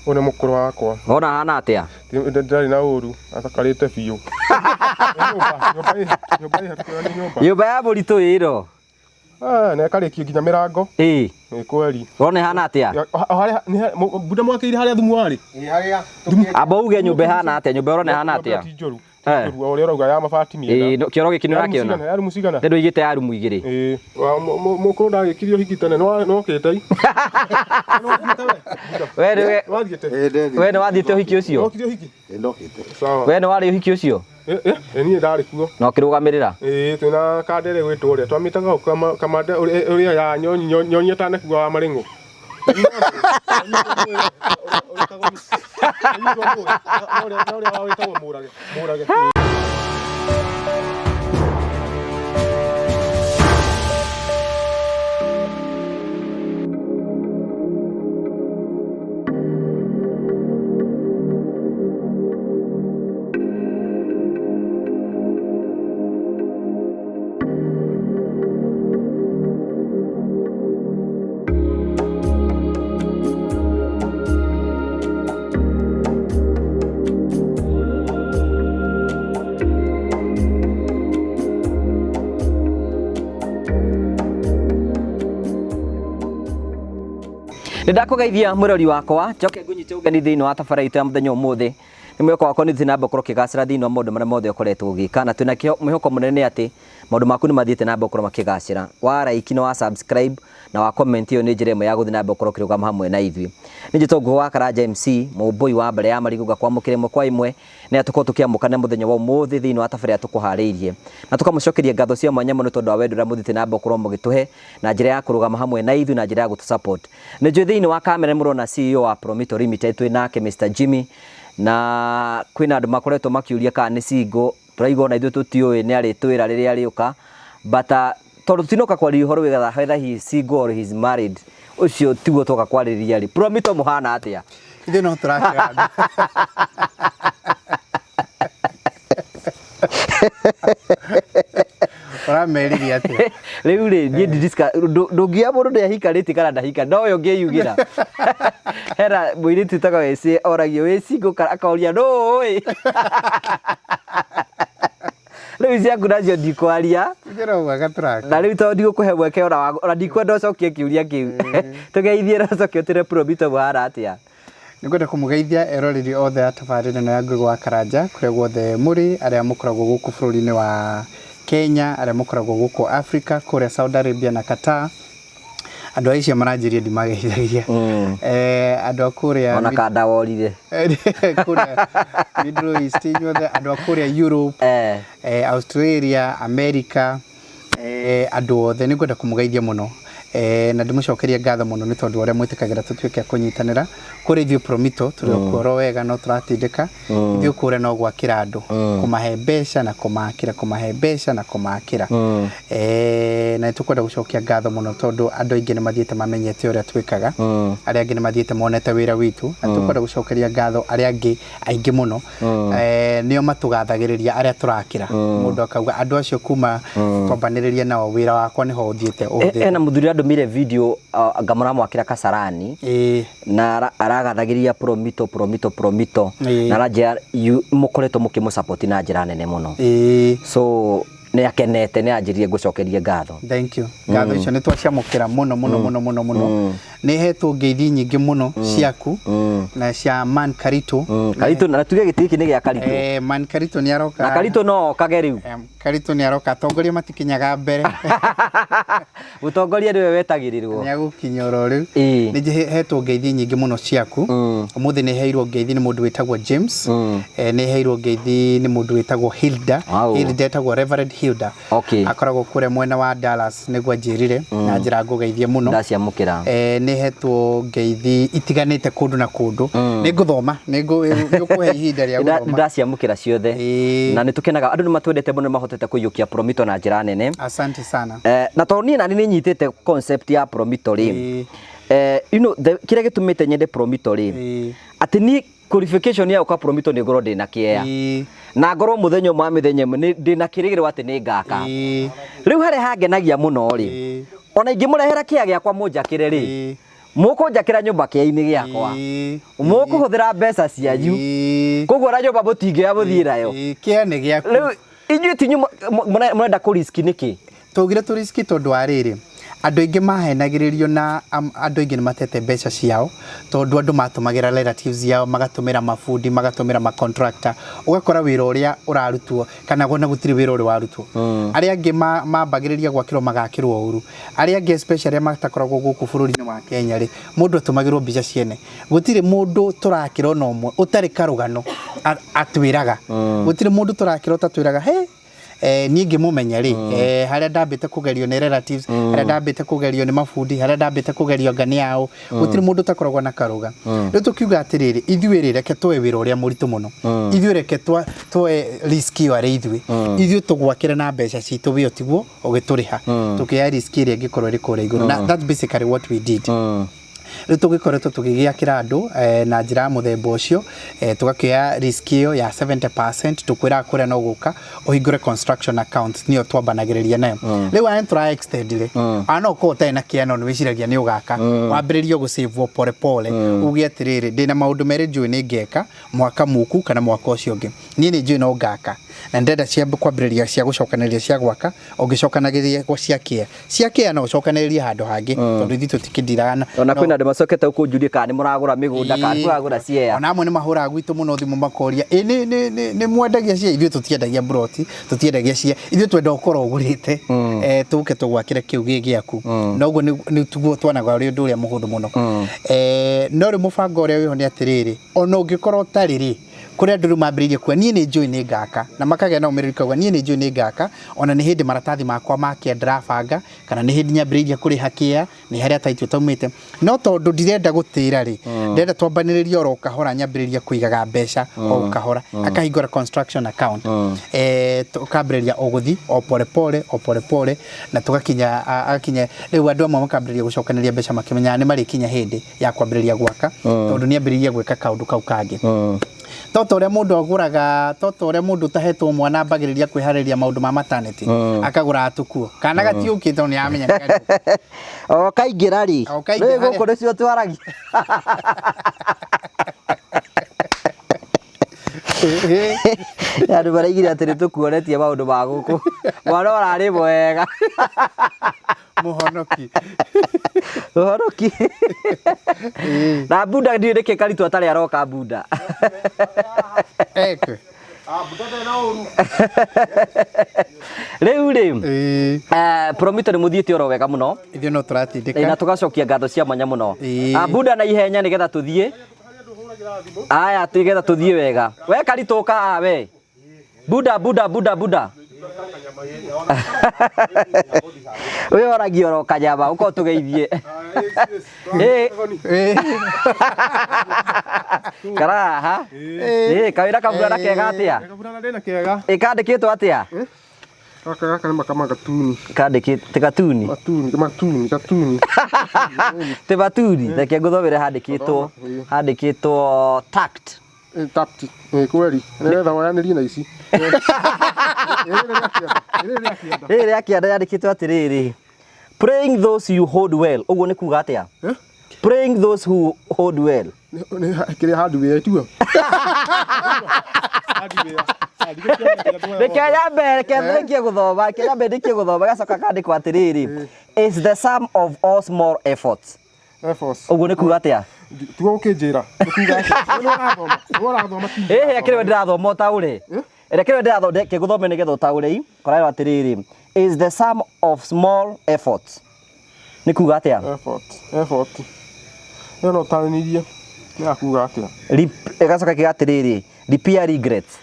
Ona mukuru wakwa. Ona hana atia? Ndari na uru, atakarite biu. Nyumba ya Mũritũ ĩro. Na karĩkio nginya mĩrango. Nĩ kweli. Wona hana atia? Haria buda mwakĩire haria thumu warĩ. Haria. Amba uge nyumba hana atia? Nyumba urone hana atia? Ore urauga ya mabati mienda. Kioro gĩkĩ nĩ ũrakĩona? Ya rumu cigana? Ndĩ ndoigĩte ya rumu igĩrĩ. Mũkũrũ ndagĩkirio higitane no kĩte. We nĩ wathiĩte ũhiki ũcio? Nokire hiki? Ndokite. Sawa. We nĩ warĩ ũhiki ũcio? Niĩ ndarĩ kuo. No kĩrũgamĩrĩra? Twĩna kandere gwĩtwo ũrĩa twamĩtaga kamande ũrĩa ya nyonyi atanekua wa Marĩng'ũ. Mũrage. Ndakugeithia murori wakwa njoke ngunyite ugeni thiini wa tabaraitu ya muthenya umuthi ni mweko wakwa ni thina mbokoro kigacira thiini wa maundu maria mothe ukoretwo ugika na twina mwihoko munene ati maundu maku ni mathiite na mbokoro makigacira wa like na wa subscribe na wa comment iyo ni njira imwe ya guthi na mbokoro kirugama hamwe na ithui ni njitongo wa Karanja MC muboi wa mbere ya Marigũ kwa mukiremo kwa imwe ni atuko tukiamukana muthenya wa umuthi thiini wa tabaraitu tukuhariirie na tukamucokeria ngatho cia mwanya muno tondu wa wendo ra muthite na mbokoro mugituhe na njira ya kurugama hamwe na ithui na njira ya gutu support ni njui thiini wa kamera murona CEO wa Promito Limited twinake Mr Jimmy na kwina andu makoretwo makiuria kana ni single turaigwa na ithuĩ tutiũĩ ni aritwira riria ariuka but tondu tinoka kwaria uhoro wigatha whether he is single or he is married ucio tiguo toka kwariria ri Promito muhana atia ithe no turakira ora meriria atia riu ri ni diska ndungia mundu ndahikarite kana ndahika no yo ngiyugira hera mwiri tutaga wese oragio we single akaoria ndoi Riu cia nguracio ndikwaria ndirauga gaturaka na riu to ndigukuhe mweke ona ndikwenda ucokie kiuria kiu tugeithie rocokie utire Promito muhana atia Nĩngwenda kũmũgeithia eroreri othe a tabarĩra ĩno ya Ngũgĩ wa Karanja kũrĩa guothe mũrĩ arĩa mũkoragwo gũkũ bũrũri-inĩ wa Kenya arĩa mũkoragwo gũkũ Africa kũrĩa Saudi Arabia na Qatar andũ a icio maranjĩria ndimageithagia andũ a kũrĩa ona kanda worire kũrĩa Middle East inyuothe andũ a kũrĩa Europe Australia America andũ othe nĩngwenda kũmũgeithia mũno na ndimucokeria ngatho muno ni tondu uria mwitikagira tutuike kunyitanira kuri ithuĩ Promito turi okoro wega no turatindika ithuĩ kure no gwakira andu kumahe mbeca na kumahe mbeca na kumakira na tukwenda gucokia ngatho muno tondu andu aingi ni mathiite mamenyete uria twikaga aria angi ni mathiite monete wira witu na tukwenda gucokeria ngatho aria angi aingi muno nio matugathagiriria aria turakira mundu akauga andu acio kuma twambaniriria nao wira wakwa niho uthiite na muthuri mire video ngamura mwakira Kasarani na aragathagiria Promito na raja mukoretwo mukimusupport na njira nene muno so ni akenete ni anjirie gucokeria ngatho thank you ngatho icio ni twaciamukira muno ni hetwo ngeithi nyingi muno ciaku na cia Man Karito na tuge gitiki ni gia Karito Man Karito ni aroka na Karito no kageriu Karito ni aroka tongoria matikinyaga mbere utongoria ndiwe wetagirirwo ni agukinya oro riu ni hetwo ngeithi nyingi muno ciaku umuthi ni heirwo ngeithi ni mundu witagwo James ni heirwo ngeithi ni mundu witagwo Hilda etagwo Reverend Hilda akoragwo kure mwena wa Dallas niguo njirire na njira ngugeithie muno ndaciamukira ni hetwo ngeithi itiganite kundu na kundu ni nguthoma ni ngukuhe ihinda ria guthoma ndaciamukira ciothe na nitukenaga andu ni matwendete muno mahotete kuyukia Promito na njira nene asante sana na to ni nani nyitete concept ya Promito ri you know kire gitumite nyende Promito ri ati ni qualification ya uka Promito ni ngoro ndina kiea na ngoro muthenya mwa mithenya ndina kirigiro ati ni ngaka riu hare hangenagia muno ri ona ingi murehera kia giakwa munjakire ri muko njakira nyumba kia-ini giakwa muko huthira mbeca cianyu koguo na nyumba mutingia muthirayo kia ni giaku riu inyuĩ ti nyumba murenda ku risk niki tugire tu risk tondu wa riri andu aingi mahenagiririo na andu aingi ni matete mbeca ciao tondu andu matumagira relatives yao magatumira mafundi magatumira ma contractor ugakora wira uria urarutwo kana gona gutiri wira uri warutwo aria angi mambagiriria gwakirwo magakirwo uru aria angi especially matakoragwo guku bururi-ini wa Kenya ri mundu atumagirwo mbica ciene gutiri mundu turakirwo no mwe utari karugano atwiraga gutiri mundu turakirwo tatwiraga he niĩ ngĩmũmenya rĩ harĩa ndambĩte kũgerio nĩ relatives harĩa ndambĩte kũgerio nĩ mabundi harĩa ndambĩte kũgerio ngani yao gũtirĩ mũndũ utakoragwo na karuga rĩu tũkiuga atĩrĩrĩ ithuĩ rĩ reke twoe wĩra ũrĩa mũritũ mũno ithuĩ reke twoe risk ĩyo arĩ ithuĩ tũgwakĩre na mbeca citũ wĩ tiguo ũgĩtũrĩha tũkĩoya risk ĩrĩa ĩngĩkorwo ĩrĩ kũrĩa igũrũ na that's basically what we did rĩu tũgĩkoretwo tũgĩgĩakĩra andũ na njĩra mũthemba ũcio tũgakĩoya risk ĩyo ya 70% tũkwĩraga kũrĩa no gũka ũhingũre construction account niyo twambanagĩrĩria nayo rĩu aya tũra extend rĩ ana ũkorwo ũtarĩ na kĩano nĩ wĩciragia nĩ ũgaka wambĩrĩrie gũsave pole pole uge atĩrĩrĩ ndĩna maũndũ merĩ njũĩ nĩ ngeka mwaka mũku kana mwaka ũcio ũngĩ niĩ nĩ njũĩ no ngaka na ndenda cia kwambĩrĩria cia gũcokanĩrĩria cia gwaka ũngĩcokanagĩrĩria cia kĩa no ũcokanĩrĩrie handũ hangĩ tondũ ithuĩ tũtikĩndirana ona kwĩna andũ macokete gũkũnjuria kana nĩ mũragũra mĩgũnda kana mũragũra ciea ona amwe nĩ mahũraga gwitũ mũno thimũ makoria nĩ mwendagia cia ithuĩ tũtiendagia broti tũtiendagia cia ithuĩ twenda ũkorwo ũgũrĩte tũke tũgwakĩre kĩu gĩaku na ũguo nĩ tuguo twanaga ũrĩ ũndũ ũrĩa mũhũthũ mũno no rĩ mũbango ũrĩa wĩho nĩ atĩrĩrĩ ona ũngĩkorwo ũtarĩ rĩ kuri andu mambiririe kwa niĩ nĩ njũĩ nĩ ngaka na makagĩa na ũmĩrĩru kauga niĩ nĩ njũĩ nĩ ngaka ona nĩ hĩndĩ maratathi makwa makĩa ndirabanga kana nĩ hĩndĩ nyambĩrĩria kũrĩha kĩa nĩ harĩa taitũ taumĩte no tondũ ndirenda gũtĩra rĩ ndenda twambanĩrĩria oro kahora nyambĩrĩria kũigaga mbeca o kahora akahingũra construction account tukambĩrĩria ũgũthi o pole pole na tugakinya rĩu andũ amwe makambĩrĩria gũcokanĩria mbeca makĩmenyaga nĩ marĩkinya hĩndĩ ya kwambĩrĩria gwaka tondũ nĩ ambĩrĩria gwĩka kaũndũ kau kangĩ toto ũrĩa mũndũ agũraga toto ũrĩa mũndũ tahetwo mwana ambagĩrĩria kwĩharĩria maũndũ ma maternity akagũra atukuo kana gatiũkĩte nĩ amenya o kaingĩra rĩ rĩu gũkũ nĩcio twaragia andũ maraigire atĩ nĩ tũkuonetie maũndũ ma gũkũ mwana ũrarĩ mwega muhonoki na bunda ndiĩ nĩkĩ karitũ atarĩ aroka bunda rĩu rĩ Promito nĩ mũthiĩte oro wega mũno ithuĩ no tũratindĩka na tũgacokia ngatho cia mwanya mũno bunda na ihenya nĩgetha tũthiĩ aya tũgetha tũthiĩ wega we karitũ ũka we bunda we oragia oro kanyama uko tugeithie karaha kawira kabura kega atia ikandikitwo atia Kaka nĩ makama gatuni. Kandĩkĩte gatuni. Gatuni. Te batuni. Reke ngũthomere handĩkĩtwo tact. Tact. Kweli. Nĩgetha wayanĩrie na ici. Rĩrĩ akĩanda yandĩkĩtwo atĩrĩrĩ. Praying those you hold well. Ũguo nĩ kuga atĩa? Praying those who hold well. Nĩ kĩrĩa hardware tu. Reke nyambe gacoka kandĩkwo atĩrĩrĩ. Is the sum of all small efforts. Ũguo nĩ kuga atĩa? Tuga ũkĩnjĩra. Nĩkuga atĩa? Nĩ ũrathoma ti. Reke ndĩrathoma ũtaũre. Reke ndĩrathondeke gũthome nĩgetha ũtaũre. Korwo atĩrĩrĩ. Is the sum of small efforts. Nĩ kuga atĩa? Effort. No tarĩnirie. Nĩ kuga atĩa? Gacoka kĩgatĩrĩrĩ. Repair regrets.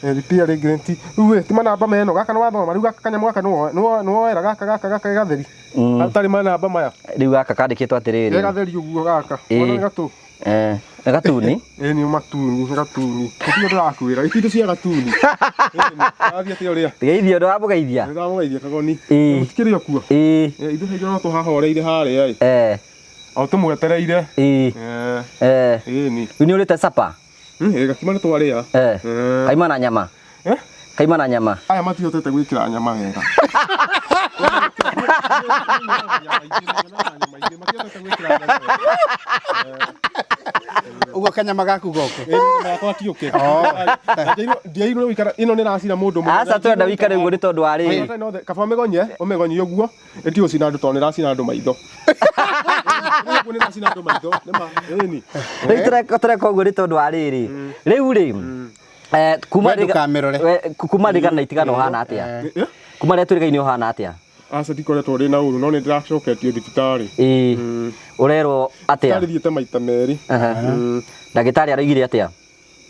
Repair regrets. Uwe ti manamba meno gaka nĩ wathoma rĩu gaka kanyamũ gaka nĩ woera gaka gatheri. Hatarĩ manamba maya. Rĩu gaka kandĩkĩtwo atĩrĩrĩ. Gatheri ũguo gaka. Ona nĩ gatũ. Gatuni. Nĩ gatuni. Ũthiĩ ndĩrakwĩra indo cia gatuni. Athiĩ atĩ ũrĩa. Tigeithia ũndũ wa mũgeithia. Ndĩramũgeithia kagoni. Ũtikĩrĩ okuo. Ithuĩ hĩndĩ no tũhahoreire harĩa o tũmwetereire. Ni. Nĩ ũrĩte supper? Gakima nĩ twarĩa. Kaima na nyama. Kaima na nyama. Aya matihotete gwĩkĩra nyama wega. Ugo kanyama gaku goke. Yakwa ti okay. Ndiairwo wikara ino ni racina mundu mu. Asa twenda wikare uguo ni tondu wa riri. Kaba umegonye uguo eti ucina andu to ni racina andu maitho. Ni racina andu maitho. Ni Tureka uguo ni tondu wa riri. Riu ri kuma rigana itigana uhana atia? Kuma ria turigaine uhana atia? Asa ndikoretwo ri na uru no ni ndiracoketio thibitari. Urerwo atia? Ndari thiete maita meri. Ndagitari araigire atia?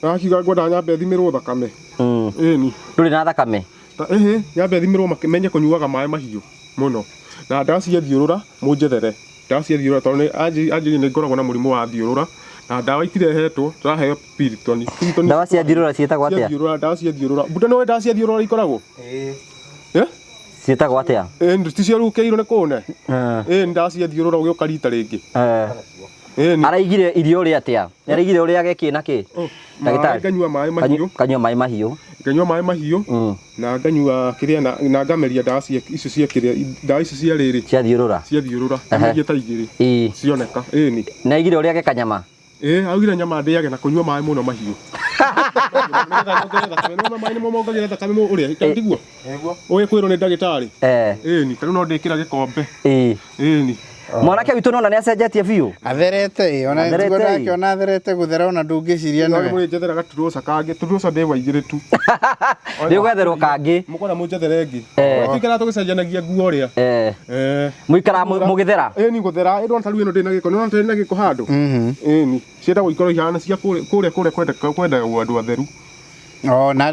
Akiuga ngwenda nyambe thimirwo thakame. Ni nduri na thakame? Nyambe thimirwo menye kunyuaga maĩ mahiũ muno. Na ndawa cia thiũrũra munjethere. Ndawa cia thiũrũra tondu anjiri ni ngoragwo na mũrimũ wa thiũrũra. Na ndawa itirehetwo turaheo Piriton. Ndawa cia thiũrũra ciĩtagwo atia? Ndawa cia thiũrũra. Buda no ndawa cia thiũrũra ikoragwo? Ciĩtagwo atia? Ti cio rukeirwo ni kune. Ndawa cia thiũrũra ũgĩũka rita rĩngĩ. Araigire irio ria atia? Araigire uria geki na ki? Ndagitari. Nganyua maĩ mahiũ. Kanyua maĩ mahiũ. Nganyua maĩ mahiũ. Na nganyua kiria na ngameria ndawa icio cia kiria ndawa icio cia rĩrĩ. Cia thiũrũra. Cia thiũrũra. Ngameria ta igĩrĩ. Cioneka. Ni. Na igire uria geka nyama? Augire nyama ndĩage na kunyua maĩ mũno mahiũ. Maĩ nĩmo mongagĩrĩra thakame ũrĩa ndiguo. Ũĩ kwĩrwo nĩ ndagĩtarĩ. Ni tarĩu no ndĩkĩra gĩkombe. Ni. Mwanake witũ nona nĩ acenjetie biũ. Atherete ona ndigwo ndakiona atherete guthera ona ndungĩciria nawe. Mũrĩ njetheraga turosa kangĩ turosa ndĩwaigĩrĩ tu. Nĩ gwetherwo kangĩ. Mũkora mũnjethere ĩngĩ. Tũikara tũgĩcenjanagia nguo ũrĩa. Mũikara mũgĩthera. Ni gũthera ĩno tarĩu ĩno ndĩna gĩko no ndĩna gĩko handũ. Ni ciendagwo ikorwo ihana cia kũrĩa kwendagwo andũ atheru.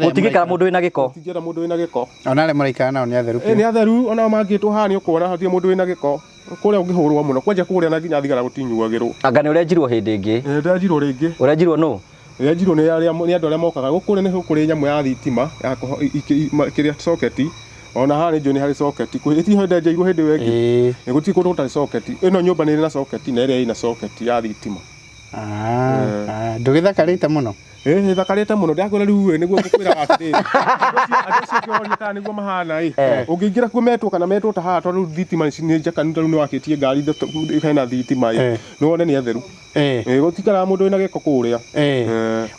Gutigikara mundu wina giko. Gutigikara mundu wina giko. Ona le muraikara nao ni atheru. Ni atheru ona mangitwo hani ukona hatie mundu wina giko. Kuria ungihurwo muno kwanja kuria na nginya thigara gutinyuagirwo. Anga ni urenjirwo hindi ingi. Ndenjirwo ringi. Urenjirwo no? Ndenjirwo ni andu aria mokaga gukuria ni hukuri nyamu ya thitima ya kiria socket. Ona hani njo ni hari socket. Kwiti ndenjirwo hindi wengi. Ni guti kundu gutari socket. Ino nyumba ni na socket na iria ina socket ya thitima. Ndugithakarite muno. Thakarite muno ndakwira riu niguo ngukwira atiri. Andu cio kĩoria kana niguo mahana ũngĩingĩra kuo metwo kana metwo ta haha tondũ thitima nĩ njaka rĩu nĩ wakitie ngari hena thitima no wone nĩ atheru. Gũtikaraga mũndũ wĩna gĩko kũrĩa.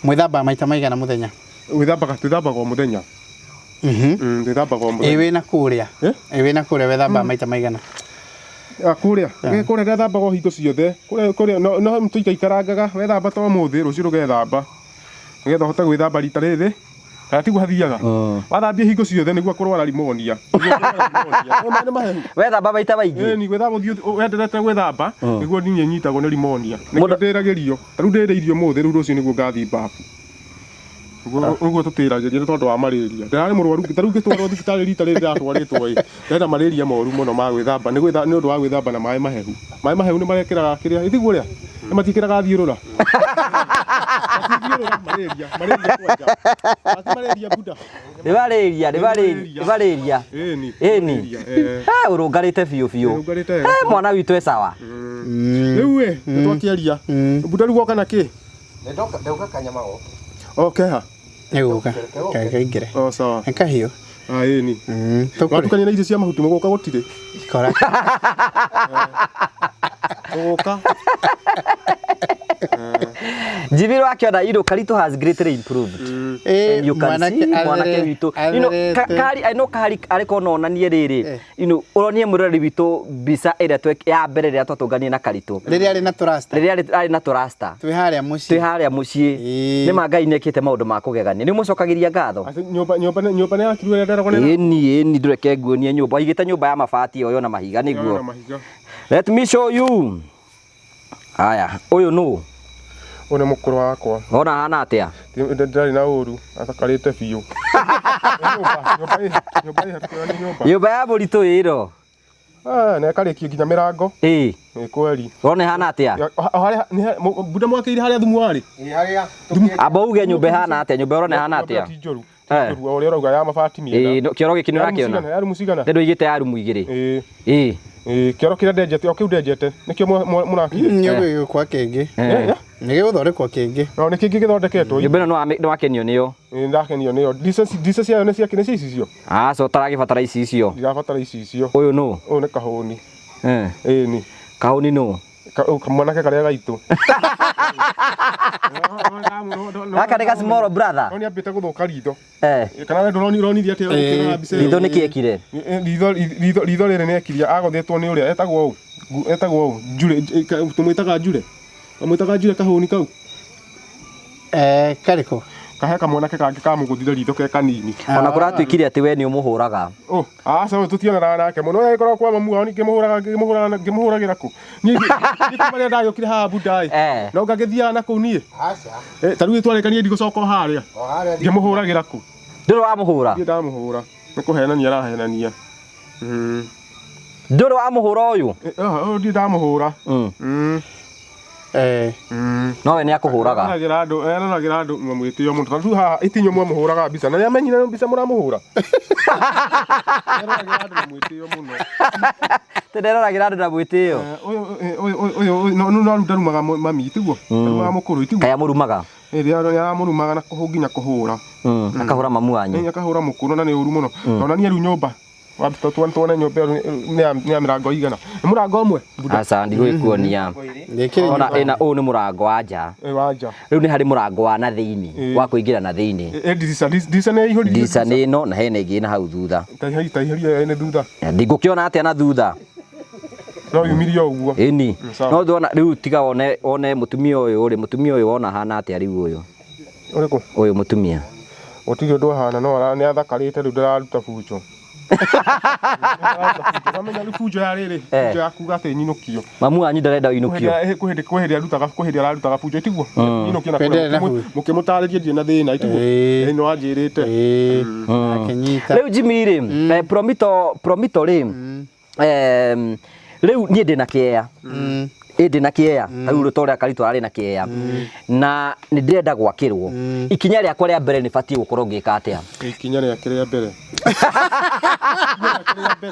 Mwĩthamba maita maigana mũthenya? Twĩthambaga o mũthenya. Twĩthambaga o mũthenya. Wĩna kũrĩa? Wĩna kũrĩa wĩthamba maita maigana? Kuria ndethambaga o hingo ciothe kuria no tũikaikarangaga wethamba to mũthĩ rũciũ rũgethamba nĩgetha ũhote gwĩthamba rita rĩrĩ kana tiguo hathiaga wathambia hingo ciothe nĩguo kũrwara limonia wethamba maita maingĩ ni gwĩthamba wenderete gwĩthamba nĩguo niĩ nyitagwo nĩ limonia nĩguo ndĩragĩrio rĩu ndĩrĩ irio mũthĩ rĩu rũciũ nĩguo ngathi mbabu uguo tutiragĩria tondũ wa malaria ndararĩ mũrwaru tarĩu ngĩtwarwo thibitarĩ rita rĩrĩ ndatwarĩtwo ndĩrenda malaria moru mũno ma gwĩthamba nĩ ũndũ wa gwĩthamba na maĩ mahehu nĩ marekĩraga kĩrĩa ithiguo rĩa nĩ matikĩraga thiũrũra malaria ĩni ũrũngarĩte biũ mwana witũ e sawa rĩu nĩ twakĩaria buda rĩu goka na kĩ ndauka kanyama goko okay Nĩgũka kaingĩre sawa kahiũ ĩni watukania na irio cia mahuti mũgũka gũtirĩ kora ũgũka Jibiro akiona Karitũ has greatly improved. And you can see mwanake witũ. Kari I know kari ariko nonanie rĩrĩ. Uronie mũrori witũ mbica ĩrĩa ya mbere rĩrĩa twatũnganie na Karitũ. Rĩrĩa arĩ na tũrasta. Rĩrĩa arĩ na tũrasta. Twĩ harĩa mũciĩ. Nĩ Ngai nĩekĩte maũndũ ma kũgegania. Nĩ mũcokagĩria ngatho. Nyũmba nĩ yakirwo rĩrĩa nderagwo nĩ. Ĩni ndũreke nguonie nyũmba. Aigĩte nyũmba ya mabati yo na mahiga nĩguo. Let me show you. Aya, ũyũ nũ? One mũkũrũ wakwa. Ona hana atia? Ndarĩ na ũru, athakarĩte biũ. Nyũmba ya mũritũ ĩro. Na ĩkarĩkio nginya mĩrango. Nĩ kweri. Ona hana atia? Buda mwakĩire harĩa thumu warĩ? Amba uge nyũmba ĩhana atia? Nyũmba ũrona ĩhana atia? Ũrĩa ũrauga ya mabati mĩena. Kĩoro gĩkĩ nĩ ũrakĩona? Ya rumu cigana? Ndĩ ndũigĩte ya rumu igĩrĩ. Kĩoro kĩrĩa ndenjete o kĩu ndenjete nĩkĩo mũrakire. Nyũmba ĩgĩkwa kĩngĩ. Nige guthondekwo kingi. No niki githondeketwo. Nyumba ĩno nĩ wakenio nĩyo. Ndakenio nĩyo. Ndica ciayo nĩ ciakene icio. So ũtaragibatara icio. Ndigabatara icio. Ũyũ nũ? Ũyũ nĩ kahũni. Ni. Kahũni nũ? Kamwanake karĩa gaitũ. Gaka nĩ small brother. No nĩ ambĩte gũthũka ritho. Kana we ndũronithia atĩ ũkĩrora mbica. Ritho nĩ kĩekire. Ritho rĩrĩ nĩ ekirie agothetwo nĩ ũrĩa etagwo ũũ. Etagwo ũũ. Njure tũmwĩtaga Njure. Tũmwĩtaga Njure kahũni kau. Karĩkũ? Kahe kamwanake kangĩ kamũgũthire ritho ke kanini. Ona kũratuĩkire atĩ we nĩ ũmũhũraga. Aca tũtionanaga nake mũno agĩkorwo kwa mamu wao ngĩmũhũragĩra kũ. Niĩ marĩa ndagĩũkire haha Bundai. No ngagĩthiaga na kũu niĩ. Aca. Ta rĩu twarĩkanie ndigũcoka harĩa. Ngĩmũhũragĩra kũ. Ndũrĩ wamũhũra? Ndiĩ ndamũhũra. Nĩ kũhenania arahenania. Ndũrĩ wamũhũra ũyũ? Ndiĩ ndamũhũra. No we nĩ akũhũraga. Enanagĩra andũ mwĩtĩo mũno. Tondũ haha itinyo mwamũhũraga mbica. Na nĩ amenyire mbica mũramũhũra. Enanagĩra andũ na mwĩtĩo mũno. Nderoragĩra andũ na mwĩtĩo. Ũyũ no ndarumaga mami tiguo. Ndarumaga mũkũrũ tiguo. Kaya mũrumaga? Nĩ aramũrumaga na nginya kũhũra. Akahũra mamu wanyu? Akahũra mũkũrũ na nĩ ũru mũno. Na niĩ rĩu nyũmba tuone nyũmba nĩ ya mĩrango igana. Nĩ mũrango ũmwe? Aca ndigũgĩkuonia. Ona ũyũ nĩ mũrango wa nja. Rĩu nĩ harĩ mũrango wa na thĩinĩ wa kũingĩra na thĩinĩ. Ndirica nĩ ihũrire. Ndirica nĩ ĩno na hena ĩngĩ na hau thutha. Ta ihũrire nĩ thutha. Ndingũkĩona atĩa na thutha. No yumirie ũguo. Ĩni. No ndona rĩu tiga one mũtumia ũyũ wona hana atĩa rĩu ũyũ. Ũrĩkũ? Ũyũ mũtumia. Gũtirĩ ũndũ ahana no nĩ athakarĩte rĩu ndĩraruta bunjo. Amenya rĩu bunjo ya rĩrĩ. Bunjo ya kuga atĩ nyinũkio. Mamu wanyu ndarenda ũinũkio. Kwĩhĩndĩ arutaga bunjo tiguo. Nyinũkio na mũkĩmũtarĩria ndirĩ na thĩna tiguo. Nĩ wanjĩrĩte. Rĩu Jimmy rĩ, Promito rĩ, rĩu niĩ ndĩna kĩeya. Ndĩna kĩeya. Rĩu rũtorĩa Karitũ arĩ na kĩeya. Na nĩ ndĩrenda gwakĩrwo. Ikinya rĩakwa rĩa mbere nĩ batiĩ gũkorwo ngĩka atĩa? Ikinya rĩake rĩa mbere.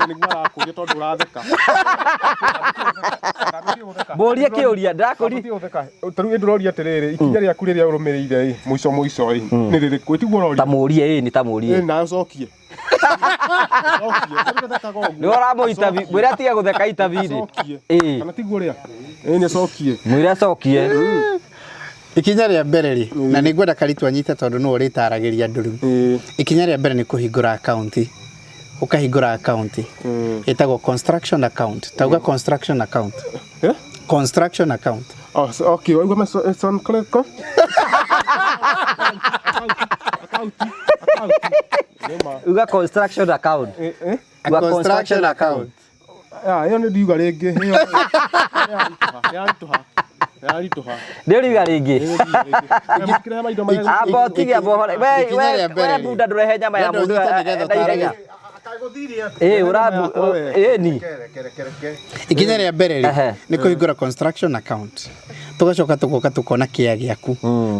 Nĩguo arakũria tondũ ũratheka. Mbũrie kĩũria ndakũri. Ta rĩu ndũroria atĩrĩrĩ, ikinya rĩaku rĩrĩa ũrũmĩrĩire mũico nĩ rĩrĩkũ? Tiguo ũroria. Ta mũrie nĩ ta mũrie. Na ũcokie. Nĩ ũramũita mwĩre atige gũtheka itabiri. Kana tiguo rĩa. Nĩ acokie. Mwĩre acokie. Ikinya rĩa mbere rĩ, na nĩ ngwenda Karitũ anyite tondũ nĩ ũrĩtaragĩria andũ rĩu. Ikinya rĩa mbere nĩ kũhingũra account. Ukahingũra account. Ĩtagwo construction account. Tauga construction account. Construction account. Okay, waigua son kleko? Uga construction account. Uga construction account. Ĩyo nĩ ndiuga rĩngĩ. Yarituha. Ndĩriuga rĩngĩ. Amba tige abohore. We bunda ndũrehe nyama ya mũndũ naihenya. Ni. Ikinya rĩa mbere rĩ nĩ kũhingũra construction account. Tugacoka tugoka tukona kĩeya gĩaku.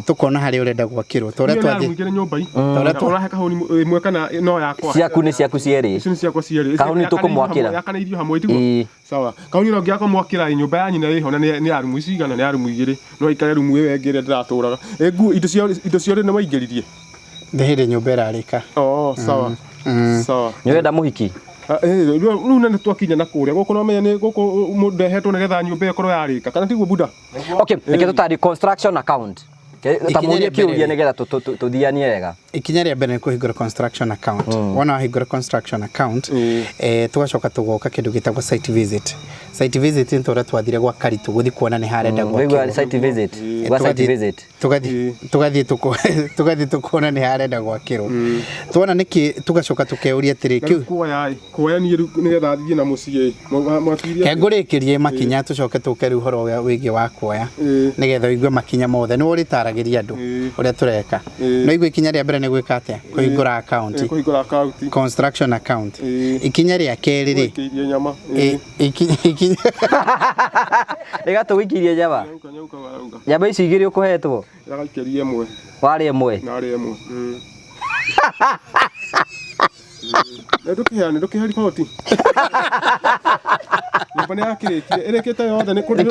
Tukona harĩa ũrenda gwakĩrwo. Tore twathiĩ nyũmba ii. Tũrahe kahũni ĩmwe kana no yakwa. Ciaku nĩ ciaku cierĩ. Ici nĩ ciakwa cierĩ. Kahũni tũkũmwakĩra. Yakana irio hamwe tiguo. Sawa. Kahũni no ngĩaka mwakĩra nyũmba ya nyina ĩho na nĩ ya rumu cigana nĩ ya rumu igĩrĩ. No ikare rumu ĩyo ĩngĩ ĩrĩa ndĩratũraga. Indo ciothe nĩ waingĩririe. Ndehĩre nyũmba ĩrarĩka. Sawa. Sawa. Nĩ wenda mũhiki? Rĩu nĩ twakinya na kũrĩa gũkũ no menya nĩ gũkũ ndehetwo nĩgetha nyũmba ĩyo ĩkorwo yarĩka kana tiguo Bunda? Okay, reke tũtarĩ construction account. Tamũrie kĩũria nĩgetha tũthianie wega. Ikinya rĩa mbere nĩ kũhingũra construction account. Wona wahingũra construction account, tugacoka tugoka kĩndũ gĩtagwo site visit. Site visit nĩ tũrĩa twathire gwa Karitũ gũthiĩ kuona nĩ harenda gwakĩrwo. Rĩu site visit. Gwa site visit. Tugathiĩ tukuona nĩ harenda gwakĩrwo. Tuona nĩkĩ tugacoka tukeuria atĩrĩ kĩu. Kuoya niĩ nĩgetha thiĩ na mũciĩ. Ke ngũrĩkĩrie makinya tucoke tũke rĩu ũhoro wĩgiĩ wa kuoya nĩgetha ũigue makinya mothe. Nĩ ũrĩtaragĩria andũ ũrĩa tũreka. No igue ikinya rĩa mbere nĩ gwĩka atĩa? Kũhingũra account. Kũhingũra account. Construction account. Ikinya rĩa kerĩ rĩ. Gũikĩrie nyama. Rega tũgũikĩrie nyama. Nyama ici igĩrĩ ũkũhetwo. Ndagaikĩrie ĩmwe. Warĩ ĩmwe. Narĩ ĩmwe. Ndukihe riboti. Nyũmba nĩ yakĩrĩkire ĩrĩkĩte yothe nĩ ũndũ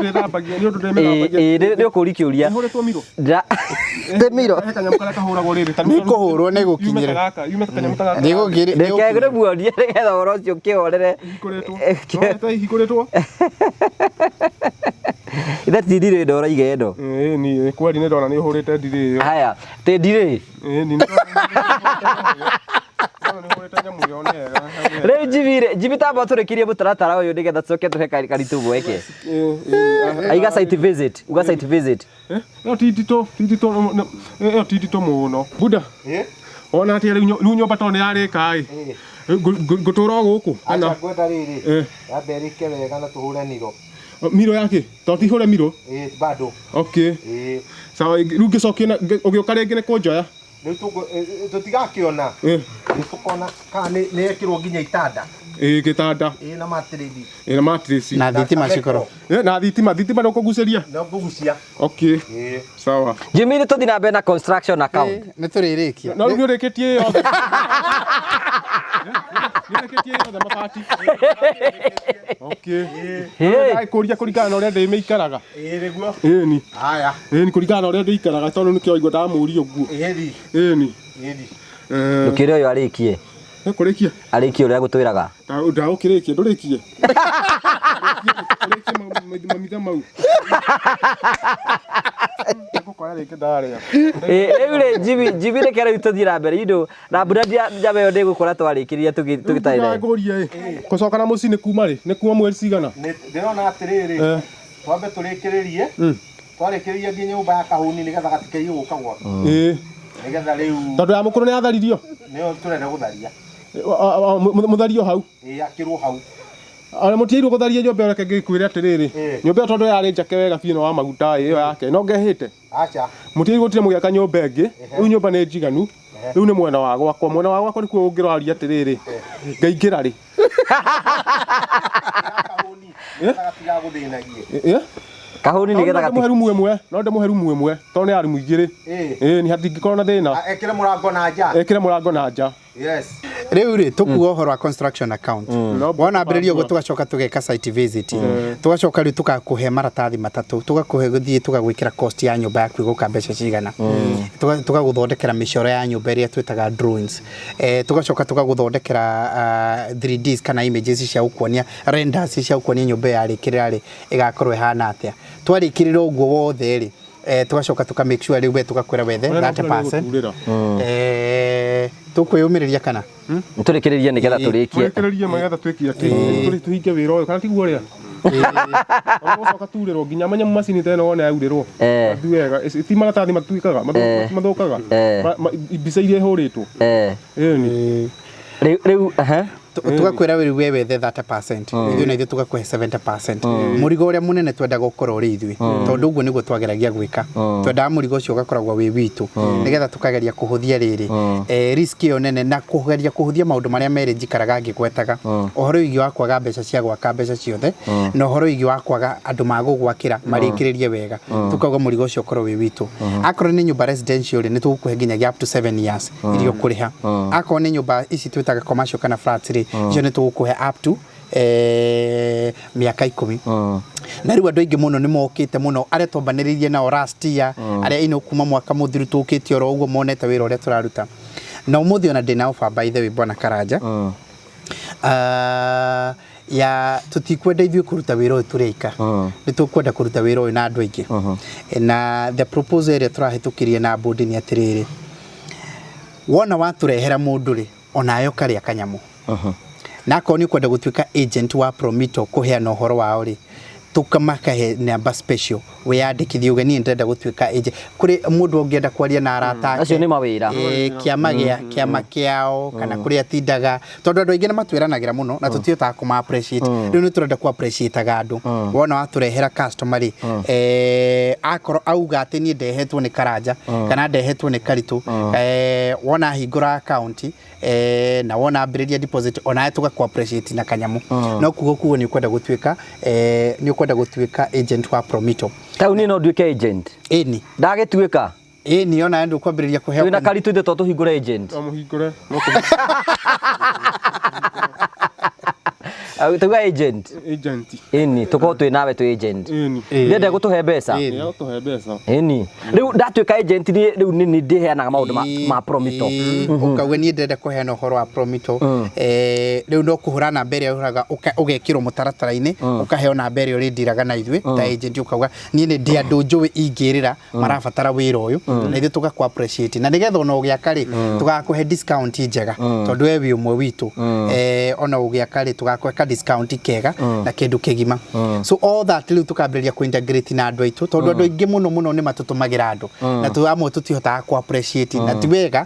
ndĩthambagia nĩ ũndũ ndĩmĩthambagia. Nĩ ũkũũria kĩũria. Hũrĩtwo miro. Ndĩ miro. He kanyamũ karĩa kahũragwo rĩrĩ. Nĩ kũhũrwo nĩ gũkinyĩra. Yume kanyamũ ta gaka. Ndekagĩre muonie nĩgetha ũhoro ũcio ũkĩhorere. Hingũrĩtwo. Ithe ti ndirĩ ndo ũraiga ĩno. Niĩ kweri nĩ ndona nĩ ũhũrĩte ndirĩ ĩyo. Haya, tĩ ndirĩ. Rĩu Jimmy tamba tũrĩkirie mũtaratara ũyũ nĩgetha tũcoke tũhe karitũ gweke. Aiga site visit, uga site visit. Ĩyo ti nditũ mũno. Buda. Ona atĩ rĩu nyũmba to nĩ yarĩka ngũtũra gũkũ. Acha ngwenda rĩrĩ. Yambe ĩrĩke wega na tũhũre niro. Miro yake? To ti hũre miro? Bado. Okay. Sawa, rĩu ngĩcokia ũgĩũka rĩngĩ nĩ kũnjoya. Rĩu tũtigakĩona. Nĩtũkona kana nĩ ekĩrwo nginya itanda. Gĩtanda. Na matirĩthi. Na matirĩci. Na thitima cikoro. Na thitima no kũgucĩria. No kũgucia. Okay. Sawa. Jimmy tũthi na mbere na construction account. Nĩ tũrĩrĩkia. No nĩ ũrĩkĩtie yothe. Nĩũrĩkĩtie yothe mabati. Okay. Kũria kũringana na ũrĩa ndĩmĩikaraga. Nĩguo. Ĩni. Haya. Ĩni kũringana na ũrĩa ndĩikaraga tondũ nĩkĩo igua ndamũria ũguo. Ĩni. Ndũkĩrĩ ũyũ arĩkie. Kũrĩkia. Arĩkie ũrĩa gũtwĩraga. Ndagũkĩrĩkia ndũrĩkie. Ũrĩkie mamitha mau. Rĩu rĩ Jimmy reke rĩu tũthiĩ na mbere indo na mbura njamba ĩyo ndĩgũkora twarĩkĩrĩria tũgĩtaire. Gũcoka na mũciĩ nĩ kuma rĩ? Nĩ kuma mweri cigana? Ndĩrona atĩrĩrĩ. Twambe tũrĩkĩrĩrie. Twarĩkĩrĩria nginya nyũmba ya kahũni nĩgetha gatikĩrie gũka gwaka. Nĩgetha rĩu tondũ ya mũkũrũ nĩ atharirio. Nĩyo tũrenda gũtharia. Mũthario hau. Akĩrwo hau. Ona mũtiĩrwo gũtharia nyũmba ĩyo reke ngĩkwĩre atĩrĩrĩ. Nyũmba ĩyo tondũ yarĩ njake wega biũ no wa maguta ĩyo yake no ngehĩte. Acha. Mũtiĩrwo gũtire mũgĩaka nyũmba ĩngĩ. Rĩu nyũmba nĩ njiganu. Rĩu nĩ mwena wa gwakwa. Mwena wa gwakwa nĩkuo ũngĩroria atĩrĩrĩ. Ngaingĩra rĩ. Kahũni nĩgetha gati. Ndĩmũhe rumu ĩmwe, no ndĩmũhe rumu ĩmwe, tondũ nĩ ya rumu igĩrĩ. Nĩ hatingĩkorwo na thĩna. Ekĩre mũrango na nja. Ekĩre mũrango na nja. Yes. Rĩu rĩ tũkuga ũhoro wa construction account. Wona ambĩrĩria ũguo tũgacoka tũgeka site visit. Tũgacoka rĩu tũgakũhe maratathi matatũ. Tũgakũhe gũthiĩ tũgagwĩkĩra cost ya nyũmba yaku ĩgũka mbeca cigana. Tũgagũthondekera mĩcoro ya nyũmba ĩrĩa twĩtaga drawings. Tũgacoka tũgagũthondekera 3Ds kana images cia gũkuonia renders cia gũkuonia nyũmba yarĩkĩrĩra rĩ ĩgakorwo ĩhana atĩa. Twarĩkĩrĩra ũguo wothe rĩ tugacoka tuka make sure rĩu we tugakwĩra wethe 30%. Tukwĩyũmĩrĩria kana tũrĩkĩrĩria nĩgetha tũrĩkie tũrĩkĩrĩria magetha twĩkie atĩ tũhinge wĩra ũyũ kana tiguo ũrĩa ũcoka turĩrwo nginya manya macini ta ĩno wona yaurĩrwo athiĩ wega ti maratathi matuĩkaga mathũkaga mbica iria ihũrĩtwo rĩu tugakwĩra we wethe 30%, ithuĩ na ithuĩ tugakũhe 70%. Mũrigo ũrĩa mũnene twendaga ũkorwo ũrĩ ithuĩ, tondũ ũguo nĩguo twageragia gwĩka. Twendaga mũrigo ũcio ũgakoragwo wĩ witũ, nĩgetha tukageria kũhũthia rĩrĩ risk ĩyo nene na kũgeria kũhũthia maũndũ marĩa merĩ njikaraga ngĩgwetaga. Ũhoro wĩgiĩ wa kwaga mbeca cia gwaka mbeca ciothe na ũhoro wĩgiĩ wa kwaga andũ magũgwakĩra marĩkĩrĩrie wega. Tukauga mũrigo ũcio ũkorwo wĩ witũ. Akorwo nĩ nyũmba residential nĩ tũgũkũhe nginyagia up to 7 years iria ũkũrĩha. Akorwo nĩ nyũmba ici twĩtaga commercial kana flats rĩ icio nĩ tũgũkũhe up to mĩaka 10. Na rĩu andũ aingĩ mũno nĩ mokĩte mũno arĩa twambanĩrĩirie nao last year arĩa ino kuma mwaka mũthiru tũkĩte oro ũguo monete wĩra ũrĩa tũraruta. Na ũmũthĩ ona ndĩna offer by the way Bwana Karanja ya tutikwenda ithuĩ kũruta wĩra ũyũ tũrĩka. Nĩ tũkwenda kũruta wĩra ũyũ na andũ aingĩ. Na the proposal ĩrĩa tũrahĩtũkirie na board nĩ atĩrĩrĩ, wona watũrehera mũndũ rĩ onayo karĩa kanyamũ. Na akorwo nĩ kwenda gũtuĩka agent wa Promito kũheana ũhoro wao rĩ tukamakahe number special weyandĩkithie uge niĩ ndĩrenda gũtuĩka agent. Kũrĩ mũndũ ũngĩenda kwaria na arata ake acio nĩ mawĩra kĩama kĩao kana kũrĩa tindaga, tondũ andũ aingĩ nĩ matwĩranagĩra mũno na tũtihotaga kũma appreciate. Rĩu nĩ tũrenda kũ appreciate andũ. Wona watũrehera customer rĩ akorwo auga atĩ niĩ ndehetwo nĩ Karanja kana ndehetwo nĩ Karitũ, wona hingũra account na wona ambĩrĩria deposit onawe tũgakũ appreciate na kanyamũ. No kugo nĩ kwenda gũtuĩka agent wa Promito. Tauni no nduĩke agent. Ĩni. Ndagĩtuĩka. Ĩni ona ndu kwambĩrĩria kũheo. Twina karitu ithe to tuhingũre agent. Mũhingũre. Tuga agent. Agent. Ĩni tukorwo twĩ nawe twĩ agent. Ĩni. Ndende gũtũhe mbeca. Nĩ gũtũhe mbeca. Ĩni. Rĩu ndatuĩka agent rĩu nĩ ndĩheanaga maũndũ ma Promito. Ukauga niĩ ndende kũheana ũhoro wa Promito. Rĩu no kũhũra namba ĩrĩa ũhũraga ũgekĩrwo mũtaratara-inĩ ũkaheo namba ĩrĩa ũrĩndiraga na ithuĩ ta agent ukauga niĩ nĩ ndĩ andũ njũĩ ingĩrĩra marabatara wĩra ũyũ na ithuĩ tũgakũ appreciate na nĩgetha ona ũgĩaka rĩ tũgakũhe discount njega tondũ we wĩ ũmwe witũ ona ũgĩaka rĩ tũgakũhe discount kega na kĩndũ kĩgima so all that rĩu tũkambĩrĩria kũ integrate na andũ aitũ tondũ andũ aingĩ mũno nĩ matũtũmagĩra andũ na amwe tũtihotaga kũ appreciate na ti wega